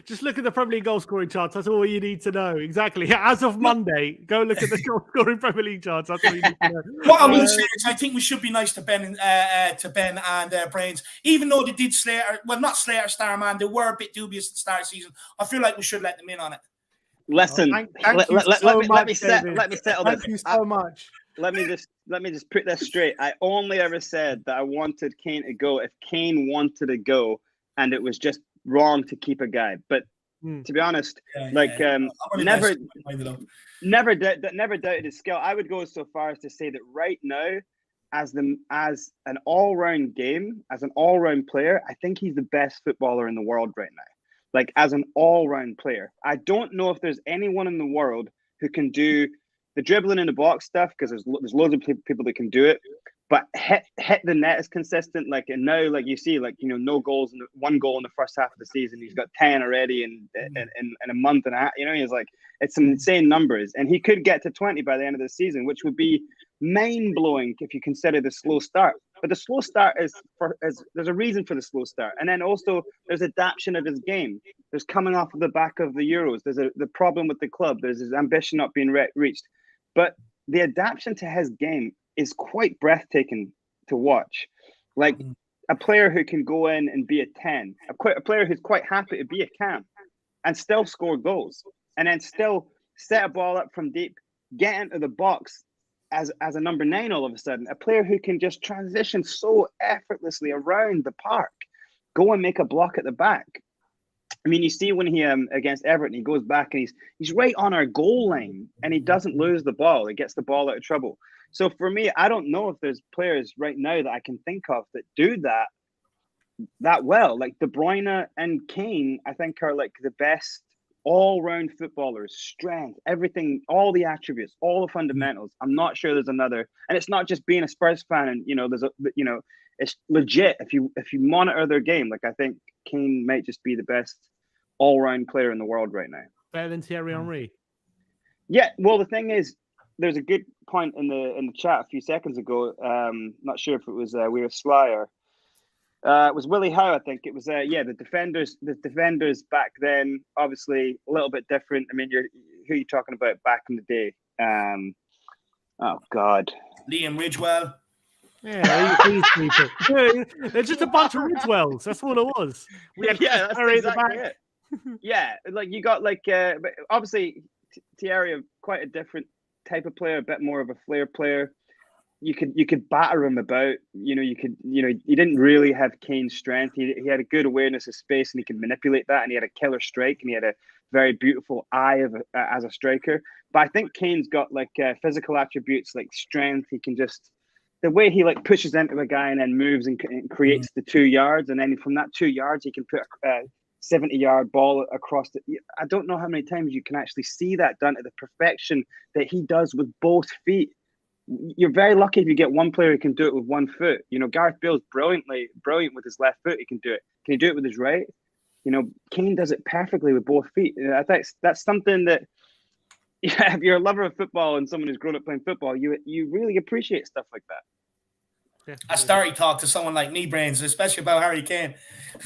Just look at the Premier League goal scoring charts. That's all you need to know. Exactly. As of Monday, go look at the goal scoring Premier League charts. That's all you need to know. What I will say is, I think we should be nice to Ben and Brains, even though they did not slay our star man. They were a bit dubious at the start of the season. I feel like we should let them in on it. Listen, let me settle this. Thank you so much. Let me just put this straight. I only ever said that I wanted Kane to go if Kane wanted to go, and it was just wrong to keep a guy. But to be honest, never doubted his skill. I would go so far as to say that right now, as an all-round game, as an all-round player, I think he's the best footballer in the world right now. Like, as an all-round player, I don't know if there's anyone in the world who can do the dribbling in the box stuff, because there's loads of people that can do it, but hit the net is consistent. Like, and now, like, you see, like, you know, no goals, and 1 goal in the first half of the season. He's got 10 already in a month and a half. You know, he's like, it's some insane numbers, and he could get to 20 by the end of the season, which would be mind-blowing if you consider the slow start. But the slow start is there's a reason for the slow start, and then also there's adaptation of his game. There's coming off of the back of the Euros. There's the problem with the club. There's his ambition not being reached. But the adaptation to his game is quite breathtaking to watch. Like, a player who can go in and be a 10, a player who's quite happy to be a cam and still score goals, and then still set a ball up from deep, get into the box as a number 9 all of a sudden. A player who can just transition so effortlessly around the park, go and make a block at the back. I mean, you see when he against Everton, he goes back and he's right on our goal line, and he doesn't lose the ball. He gets the ball out of trouble. So for me, I don't know if there's players right now that I can think of that do that well. Like De Bruyne and Kane, I think, are like the best all-round footballers. Strength, everything, all the attributes, all the fundamentals. I'm not sure there's another. And it's not just being a Spurs fan, and it's legit. If you monitor their game, like, I think Kane might just be the best all-round player in the world right now. Better than Thierry Henry. Yeah, well, the thing is, there's a good point in the chat a few seconds ago. Not sure if it was We Were Sly or it was Willie Howe. I think it was. The defenders back then, obviously a little bit different. I mean, who are you talking about back in the day? Oh God, Liam Ridgewell. Yeah, these people. They're just a bunch of Ridgewells. That's what it was. We had that's exactly it. Yeah, like you got like, but obviously Thierry, quite a different type of player, a bit more of a flair player. You could batter him about. He didn't really have Kane's strength. He had a good awareness of space, and he could manipulate that. And he had a killer strike, and he had a very beautiful eye as a striker. But I think Kane's got like physical attributes like strength. He can just, the way he like pushes into a guy and then moves and creates the 2 yards, and then from that 2 yards he can put a 70-yard ball across the. I don't know how many times you can actually see that done to the perfection that he does with both feet. You're very lucky if you get one player who can do it with 1 foot. Gareth Bale's brilliant with his left foot. He can do it. Can he do it with his right? Kane does it perfectly with both feet. I think that's something that, if you're a lover of football and someone who's grown up playing football, you really appreciate stuff like that. I started talk to someone like me, Brains, especially about Harry Kane.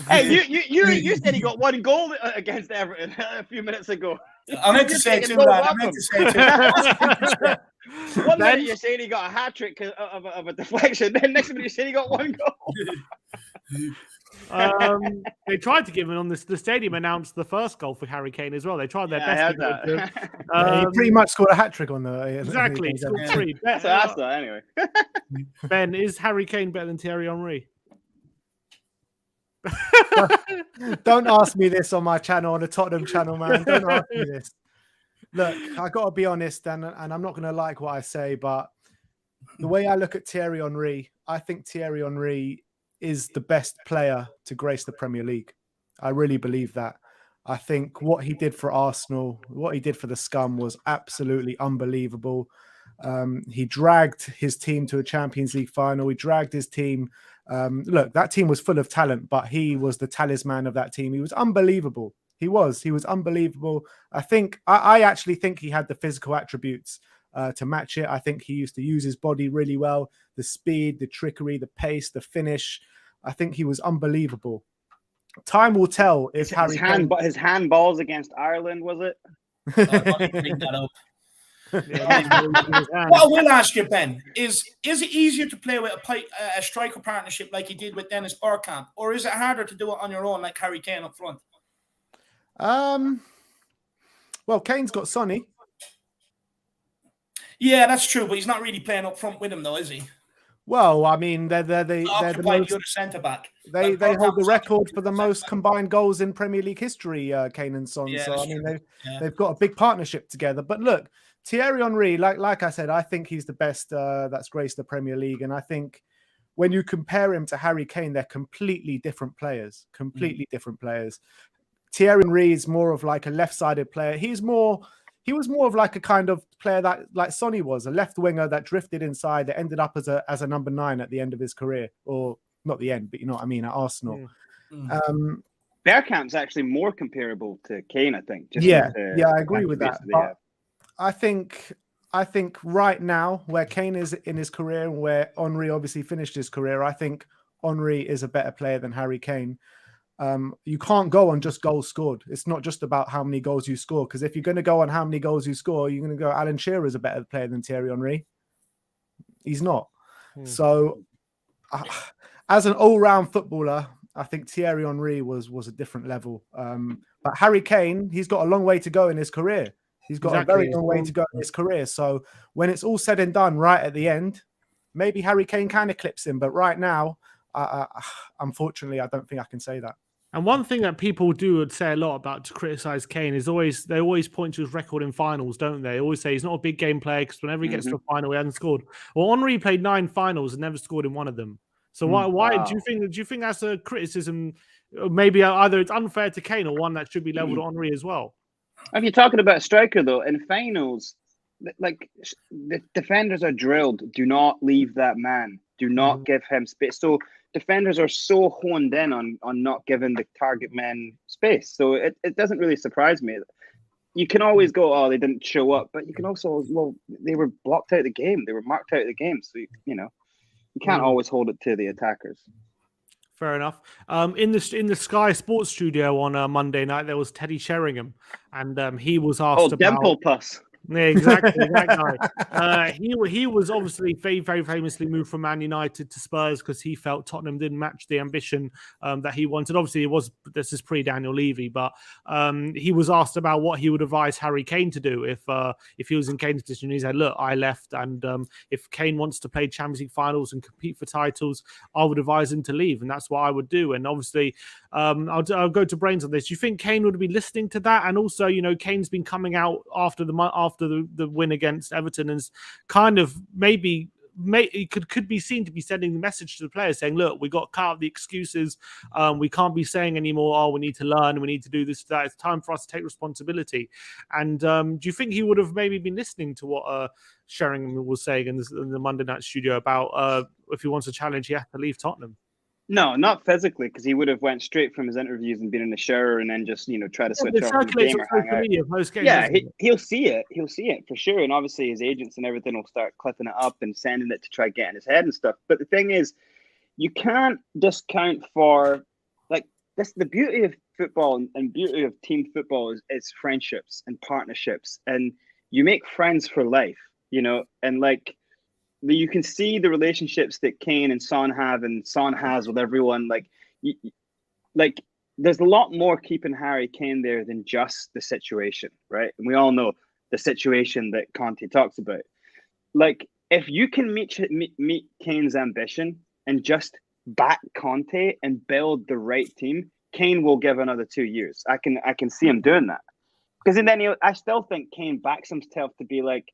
Hey, you said he got 1 goal against Everton a few minutes ago. I meant to say too that. One minute you're saying he got a hat trick of a deflection, then next minute you're saying he got 1 goal. They tried to give him on this. The stadium announced the first goal for Harry Kane as well. They tried their best. He pretty much scored a hat trick on the. Exactly. Scored 3. That's that anyway. Ben, is Harry Kane better than Thierry Henry? Don't ask me this on my channel, on the Tottenham channel, man. Don't ask me this. Look, I got to be honest, and I'm not going to like what I say, but the way I look at Thierry Henry, I think Thierry Henry is the best player to grace the Premier League. I really believe that. I think what he did for Arsenal, what he did for the scum was absolutely unbelievable. He dragged his team to a Champions League final. He dragged his team. Look, that team was full of talent, but he was the talisman of that team. He was unbelievable. He was unbelievable. I actually think he had the physical attributes to match it. I think he used to use his body really well. The speed, the trickery, the pace, the finish. I think he was unbelievable. Time will tell if Harry Kane... his handballs against Ireland, was it? Bring that up. What I will ask you, Ben, is it easier to play with a striker partnership like he did with Dennis Bergkamp, or is it harder to do it on your own like Harry Kane up front? Well, Kane's got Sonny. Yeah, that's true, but he's not really playing up front with him, though, is he? Well, I mean, they're the most, other centre back. They hold the record for the most combined goals in Premier League history, Kane and Son. Yeah, so I mean, they've got a big partnership together. But look, Thierry Henry, like I said, I think he's the best that's graced the Premier League, and I think when you compare him to Harry Kane, they're completely different players. Different players. Thierry Henry is more of like a left-sided player. He was more of like a kind of player that like Sonny was, a left winger that drifted inside, that ended up as a number 9 at the end of his career, or not the end, but you know what I mean, at Arsenal. Bergkamp's actually more comparable to Kane, I think. I agree with that. But I think right now, where Kane is in his career and where Henry obviously finished his career, I think Henry is a better player than Harry Kane. You can't go on just goals scored. It's not just about how many goals you score, because if you're going to go on how many goals you score, you're going to go Alan Shearer is a better player than Thierry Henry. He's not. So as an all-round footballer, I think Thierry Henry was a different level. But Harry Kane, he's got a long way to go in his career. He's got a very long way to go in his career. So when it's all said and done right at the end, maybe Harry Kane can eclipse him. But right now, unfortunately, I don't think I can say that. And one thing that people would say a lot about to criticize Kane is they always point to his record in finals, don't they? They always say he's not a big game player because whenever he gets to a final, he hasn't scored. Well, Henry played 9 finals and never scored in one of them. So why do you think that's a criticism? Maybe either it's unfair to Kane or one that should be leveled to Henry as well. If you're talking about a striker, though, in finals, like the defenders are drilled. Do not leave that man. Do not give him space. So defenders are so honed in on not giving the target men space. So it doesn't really surprise me. You can always go, oh, they didn't show up, but you can also, well, they were blocked out of the game. They were marked out of the game. So, you can't always hold it to the attackers. Fair enough. In the Sky Sports studio on Monday night, there was Teddy Sheringham, and he was asked about... Dimple Puss. Yeah, exactly, that guy. He was obviously very, very famously moved from Man United to Spurs because he felt Tottenham didn't match the ambition that he wanted. Obviously, this is pre-Daniel Levy, but he was asked about what he would advise Harry Kane to do if he was in Kane's position. He said, "Look, I left, and if Kane wants to play Champions League finals and compete for titles, I would advise him to leave, and that's what I would do." And obviously, I'll go to Brains on this. Do you think Kane would be listening to that? And also, Kane's been coming out after the win against Everton and kind of maybe it could be seen to be sending the message to the players saying, look, we got cut out the excuses. We can't be saying anymore, oh, we need to learn, we need to do this, that. It's time for us to take responsibility. And do you think he would have maybe been listening to what Sheringham was saying in the Monday night studio about if he wants a challenge, he has to leave Tottenham? No, not physically, because he would have went straight from his interviews and been in the shower and then just try to switch off his game or hang out. Yeah, he'll see it. He'll see it for sure. And obviously his agents and everything will start clipping it up and sending it to try to get in his head and stuff. But the thing is, you can't discount for this. The beauty of football and beauty of team football is friendships and partnerships, and you make friends for life. And you can see the relationships that Kane and Son have, and Son has with everyone. There's a lot more keeping Harry Kane there than just the situation, right? And we all know the situation that Conte talks about. If you can meet Kane's ambition and just back Conte and build the right team, Kane will give another 2 years. I can see him doing that, because then I still think Kane backs himself to be like,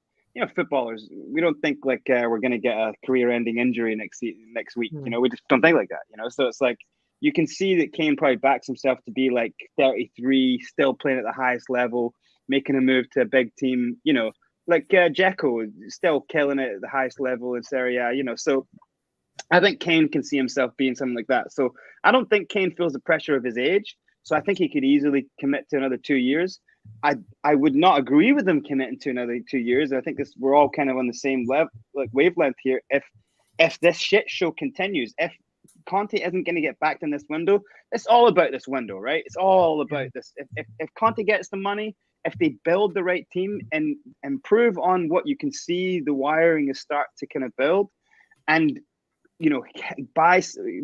footballers, we don't think we're going to get a career-ending injury next week. We just don't think like that. So it's like you can see that Kane probably backs himself to be like 33, still playing at the highest level, making a move to a big team, you know, like Dzeko, still killing it at the highest level in Serie A, you know. So I think Kane can see himself being something like that. So I don't think Kane feels the pressure of his age. So I think he could easily commit to another 2 years. I would not agree with him committing to another 2 years. I think we're all kind of on the same level, like wavelength here. If this shit show continues, if Conte isn't going to get backed in this window, it's all about this window, right? It's all about this. If Conte gets the money, if they build the right team and improve on what you can see the wiring is start to kind of build, and you know,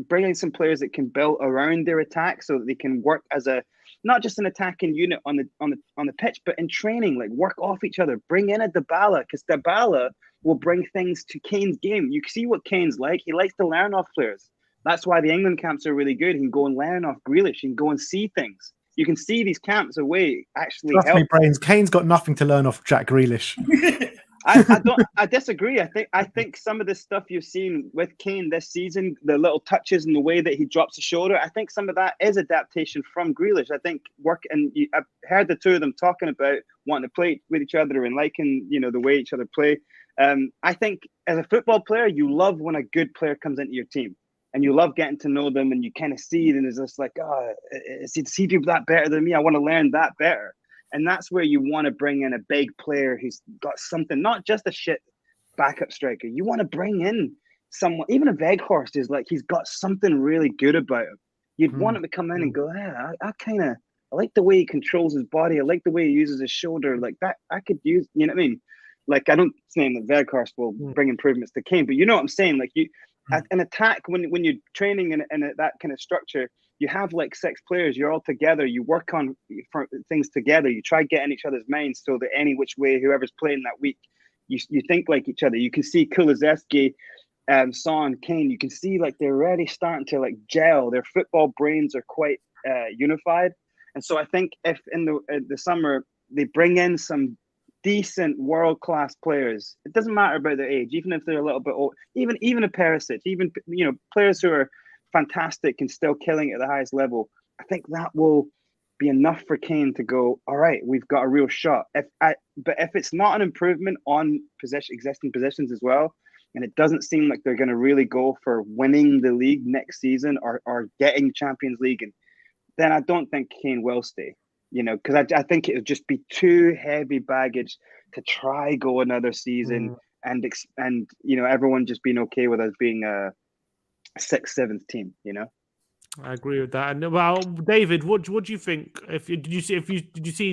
bring in some players that can build around their attack so that they can work as a not just an attacking unit on the pitch, but in training, like work off each other. Bring in a Dybala, because Dybala will bring things to Kane's game. You see what Kane's like. He likes to learn off players. That's why the England camps are really good. He can go and learn off Grealish. He can go and see things. You can see these camps away actually Trust help. me, Brains. Kane's got nothing to learn off Jack Grealish. I disagree. I think some of the stuff you've seen with Kane this season, the little touches and the way that he drops the shoulder, I think some of that is adaptation from Grealish. I think I've heard the two of them talking about wanting to play with each other and liking, you know, the way each other play. I think as a football player, you love when a good player comes into your team. And you love getting to know them, and you kind of see it, and it's just like, oh, is he do that better than me? I want to learn that better. And that's where you want to bring in a big player who's got something, not just a shit backup striker. You want to bring in someone, even a Weghorst is like, he's got something really good about him. You'd want him to come in and go, yeah, I like the way he controls his body. I like the way he uses his shoulder. Like that, I could use, you know what I mean? Like, I don't say that Weghorst will bring improvements to Kane, but you know what I'm saying? Like, an attack, when you're training in that kind of structure, you have like 6 players, you're all together, you work on things together, you try getting each other's minds so that any which way whoever's playing that week, you think like each other. You can see Kulusevski, Son, Kane, you can see like they're already starting to like gel. Their football brains are quite unified. And so I think if in the summer they bring in some decent world-class players, it doesn't matter about their age, even if they're a little bit old, even a Perisic, even, you know, players who are fantastic and still killing it at the highest level, I think that will be enough for Kane to go, all right, we've got a real shot. But if it's not an improvement on existing positions as well, and it doesn't seem like they're going to really go for winning the league next season or getting Champions League, and then I don't think Kane will stay. You know, because I think it would just be too heavy baggage to try go another season and you know, everyone just being okay with us being a 6th, 7th team. You know, I agree with that. And well, David, what do you think? Did you see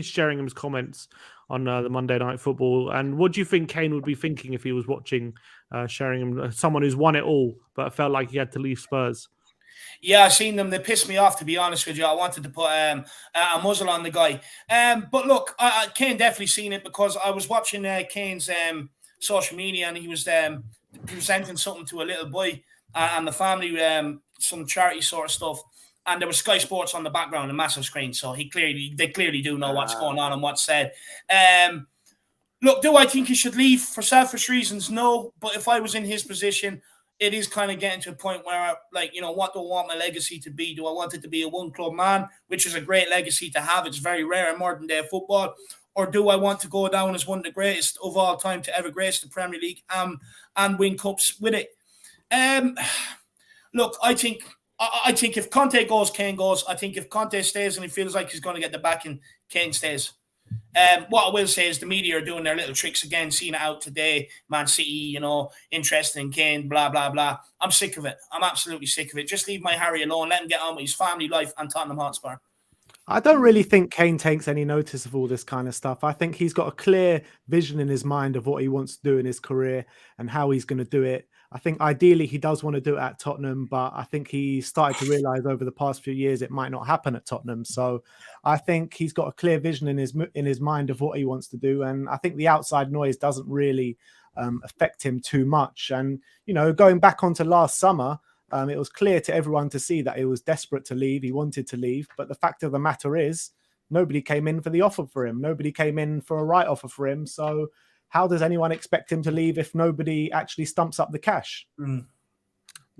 Sheringham's comments on the Monday Night Football? And what do you think Kane would be thinking if he was watching Sheringham, someone who's won it all but felt like he had to leave Spurs? Yeah, I've seen them. They pissed me off, to be honest with you. I wanted to put a muzzle on the guy. But look, Kane definitely seen it, because I was watching Kane's social media, and he was presenting something to a little boy and the family, some charity sort of stuff. And there was Sky Sports on the background, a massive screen. So they clearly do know what's going on and what's said. Look, do I think he should leave for selfish reasons? No. But if I was in his position, it is kind of getting to a point where, like, you know, what do I want my legacy to be? Do I want it to be a one-club man, which is a great legacy to have? It's very rare in modern-day football. Or do I want to go down as one of the greatest of all time to ever grace the Premier League and win cups with it? Look, I think if Conte goes, Kane goes. I think if Conte stays and he feels like he's going to get the backing, Kane stays. What I will say is the media are doing their little tricks again, seeing it out today. Man City, you know, interested in Kane, blah, blah, blah. I'm sick of it. I'm absolutely sick of it. Just leave my Harry alone. Let him get on with his family life and Tottenham Hotspur. I don't really think Kane takes any notice of all this kind of stuff. I think he's got a clear vision in his mind of what he wants to do in his career and how he's going to do it. I think ideally he does want to do it at Tottenham, but I think he started to realize over the past few years it might not happen at Tottenham. So I think he's got a clear vision in his mind of what he wants to do. And I think the outside noise doesn't really affect him too much. And, you know, going back onto last summer, it was clear to everyone to see that he was desperate to leave. He wanted to leave. But the fact of the matter is, nobody came in for the offer for him. Nobody came in for a right offer for him. So how does anyone expect him to leave if nobody actually stumps up the cash?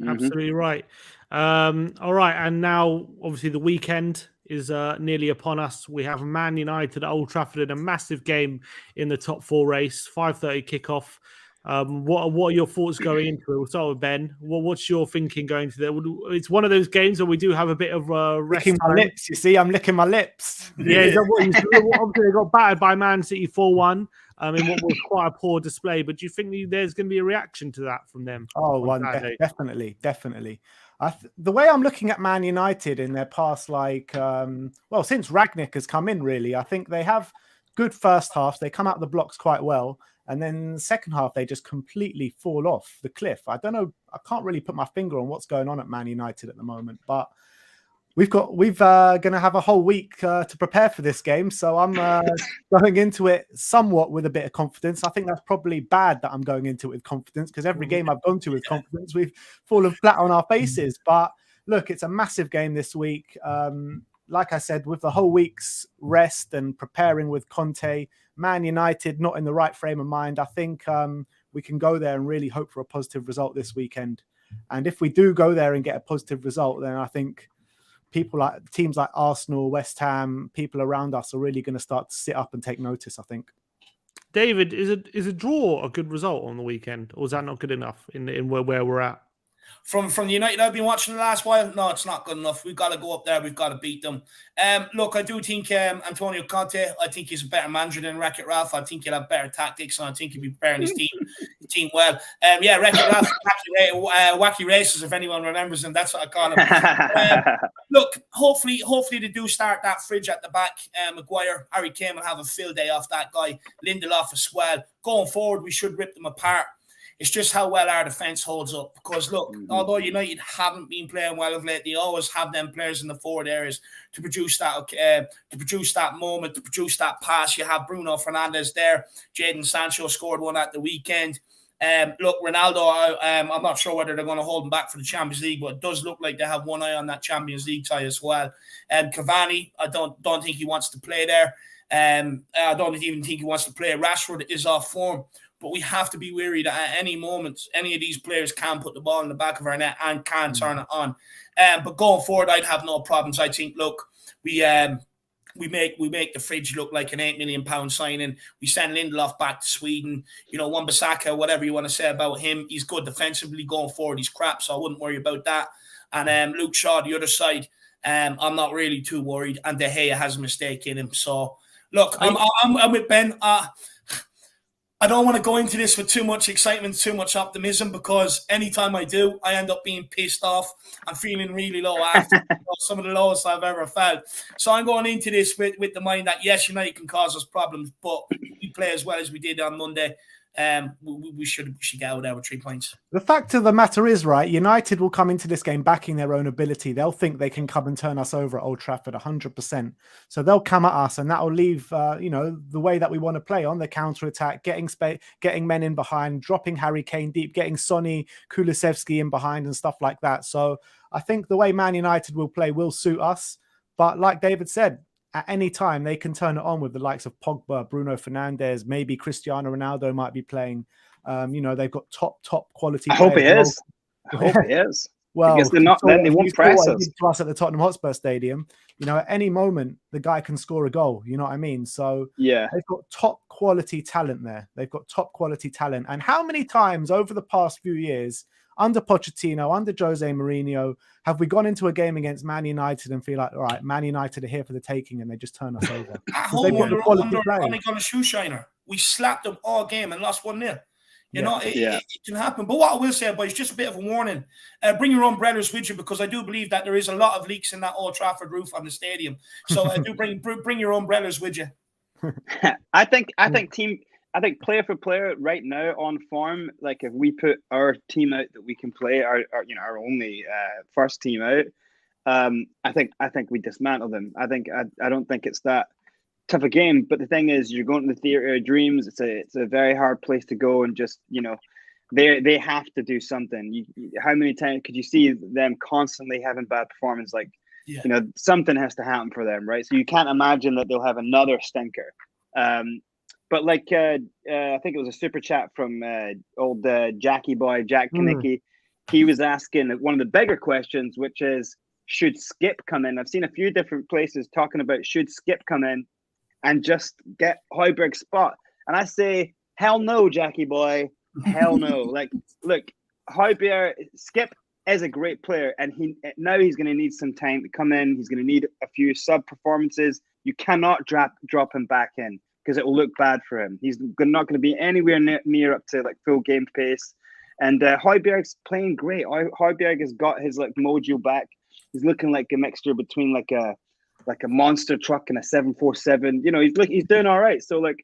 Absolutely right. All right, and now obviously the weekend is nearly upon us. We have Man United at Old Trafford in a massive game in the top 4 race, 5:30 kickoff. What are your thoughts going into it? We'll start with Ben. What's your thinking going to there? It's one of those games where we do have a bit of rest licking my time. lips. You see, I'm licking my lips. Yeah, obviously they got battered by Man City 4-1. In what was quite a poor display. But do you think there's going to be a reaction to that from them? Definitely. The way I'm looking at Man United in their past, since Ragnick has come in, really, I think they have good first halves. They come out the blocks quite well. And then the second half, they just completely fall off the cliff. I don't know. I can't really put my finger on what's going on at Man United at the moment, but we've going to have a whole week to prepare for this game. So I'm going into it somewhat with a bit of confidence. I think that's probably bad that I'm going into it with confidence, because every game I've gone to with confidence, we've fallen flat on our faces. But look, it's a massive game this week. Like I said, with the whole week's rest and preparing with Conte, Man United not in the right frame of mind. I think we can go there and really hope for a positive result this weekend. And if we do go there and get a positive result, then I think teams like Arsenal, West Ham, people around us are really going to start to sit up and take notice, I think. David, is a draw a good result on the weekend, or is that not good enough in where we're at? From the United I've been watching the last while, no, it's not good enough. We've got to go up there. We've got to beat them. Look, I do think Antonio Conte, I think he's a better manager than Wreck-It Ralph. I think he'll have better tactics, and I think he'll be preparing his team well. Wreck-It Ralph, wacky races, if anyone remembers him. That's what I call him. Look, hopefully they do start that fridge at the back. Maguire, Harry Kane will have a field day off that guy. Lindelof as well. Going forward, we should rip them apart. It's just how well our defence holds up. Because, look, although United haven't been playing well of late, they always have them players in the forward areas to produce that moment, to produce that pass. You have Bruno Fernandes there. Jadon Sancho scored one at the weekend. Look, Ronaldo, I'm not sure whether they're going to hold him back for the Champions League, but it does look like they have one eye on that Champions League tie as well. Cavani, I don't think he wants to play there. I don't even think he wants to play. Rashford is off form. But we have to be wary that at any moment, any of these players can put the ball in the back of our net and can turn it on. But going forward, I'd have no problems. I think, look, we make the fridge look like an £8 million signing. We send Lindelof back to Sweden. Wan-Bissaka, whatever you want to say about him, he's good defensively. Going forward, he's crap, so I wouldn't worry about that. And Luke Shaw, the other side, I'm not really too worried. And De Gea has a mistake in him. So, look, I'm with Ben. I don't want to go into this with too much excitement, too much optimism, because anytime I do, I end up being pissed off. I'm feeling really low after some of the lowest I've ever felt. So I'm going into this with the mind that, yes, United can cause us problems, but we play as well as we did on Monday. We should get out there with 3 points. The fact of the matter is, right, United will come into this game backing their own ability. They'll think they can come and turn us over at Old Trafford 100%. So they'll come at us, and that will leave, the way that we want to play on the counter-attack, getting men in behind, dropping Harry Kane deep, getting Sonny, Kulusevski in behind and stuff like that. So I think the way Man United will play will suit us. But like David said, at any time, they can turn it on with the likes of Pogba, Bruno Fernandes, maybe Cristiano Ronaldo might be playing. They've got top quality. I hope he is. I hope he is. Well, because they're not, then they won't press us. To us at the Tottenham Hotspur Stadium, at any moment the guy can score a goal. You know what I mean? So yeah, they've got top quality talent there. They've got top quality talent. And how many times over the past few years, under Pochettino, under Jose Mourinho, have we gone into a game against Man United and feel like, all right, Man United are here for the taking, and they just turn us over? At home, under a shoe shiner, we slapped them all game and lost 1-0. It can happen. But what I will say, boys, just a bit of a warning. Bring your umbrellas with you, because I do believe that there is a lot of leaks in that Old Trafford roof on the stadium. So do bring your umbrellas with you. I think player for player right now on form, like if we put our team out that we can play, our only first team out, I think we dismantle them. I don't think it's that tough a game. But the thing is, you're going to the theater of dreams. It's a very hard place to go, and just they have to do something. How many times could you see them constantly having bad performance? Like something has to happen for them, right? So you can't imagine that they'll have another stinker. But like I think it was a super chat from old Jackie boy Jack Kanicki. he was asking one of the bigger questions, which is, should Skip come in? I've seen a few different places talking about should Skip come in and just get Højbjerg's spot. And I say, hell no, Jackie boy. Hell no. Like, look, Højbjerg, Skip is a great player, and he's going to need some time to come in. He's going to need a few sub performances. You cannot drop him back in because it will look bad for him. He's not going to be anywhere near up to like full game pace. And Højbjerg's playing great. Højbjerg has got his like mojo back. He's looking like a mixture between like a monster truck and a 747. You know, he's doing all right. So like,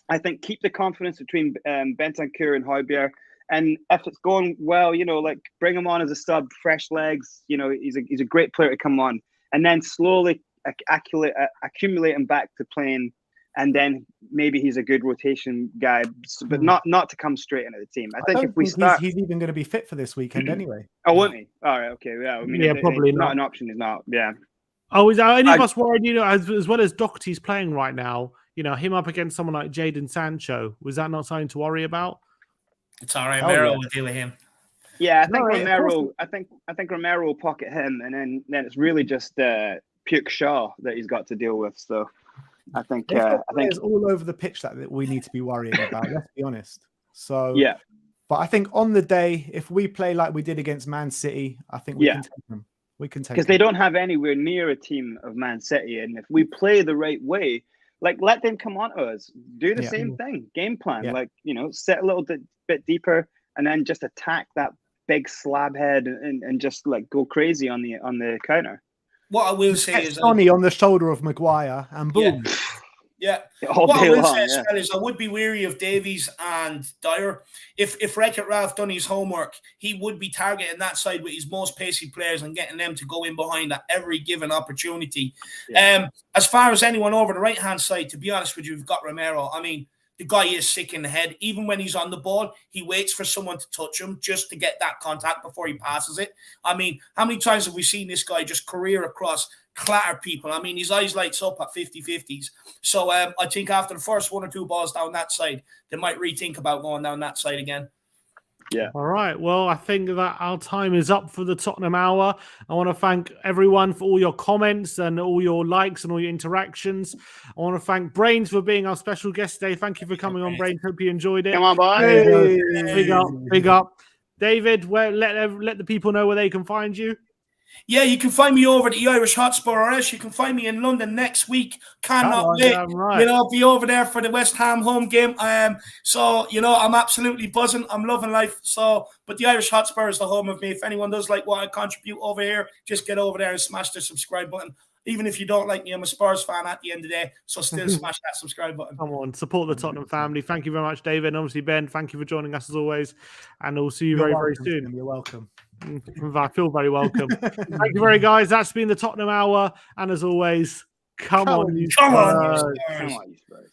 I think keep the confidence between Bentancur and Højbjerg. And if it's going well, you know, like bring him on as a sub, fresh legs. You know, he's a great player to come on, and then slowly accumulate him back to playing, and then maybe he's a good rotation guy, but not to come straight into the team. I think if we start, he's even going to be fit for this weekend anyway. Oh, won't he? All right, okay, yeah. I mean, probably not an option. Is not, yeah. Oh, is any of us worried? You know, as well as Doherty's playing right now, you know, him up against someone like Jadon Sancho, was that not something to worry about? It's all right. Romero will deal with him. Yeah, I think Romero. I think Romero will pocket him, and then it's really just Puke Shaw that he's got to deal with. So I think it's all over the pitch that we need to be worrying about. Let's be honest. So yeah, but I think on the day, if we play like we did against Man City, I think we can take them. We can take because they don't have anywhere near a team of Man City, and if we play the right way, like let them come on to us, do the same thing, game plan, like you know, sit a little bit deeper, and then just attack that big slab head and just like go crazy on the counter. What I will say is Sonny on the shoulder of Maguire and boom. Yeah. What I will say is I would be weary of Davies and Dyer. If Wreck-It Ralph done his homework, he would be targeting that side with his most pacey players and getting them to go in behind at every given opportunity. Yeah. As far as anyone over the right-hand side, to be honest with you, we've got Romero. I mean, the guy is sick in the head. Even when he's on the ball, he waits for someone to touch him just to get that contact before he passes it. I mean, how many times have we seen this guy just career across, clatter people? I mean, his eyes lights up at 50-50s. So I think after the first one or two balls down that side, they might rethink about going down that side again. Yeah. All right. Well, I think that our time is up for the Tottenham Hour. I want to thank everyone for all your comments and all your likes and all your interactions. I want to thank Brains for being our special guest today. Thank you for coming on, Brains. Hope you enjoyed it. Come on, boy. Hey. Big up. David, let the people know where they can find you. Yeah, you can find me over at the Irish Hotspur, or else you can find me in London next week. Cannot wait. Right. You know, be over there for the West Ham home game. So, you know, I'm absolutely buzzing. I'm loving life. So, but the Irish Hotspur is the home of me. If anyone does like what I contribute over here, just get over there and smash the subscribe button. Even if you don't like me, I'm a Spurs fan at the end of the day. So still smash that subscribe button. Come on, support the Tottenham family. Thank you very much, David. And obviously, Ben, thank you for joining us as always. And we'll see you very soon. You're welcome. I feel very welcome. Thank you very guys. That's been the Tottenham Hour. And as always, come on, you Spurs. Come on, you Spurs.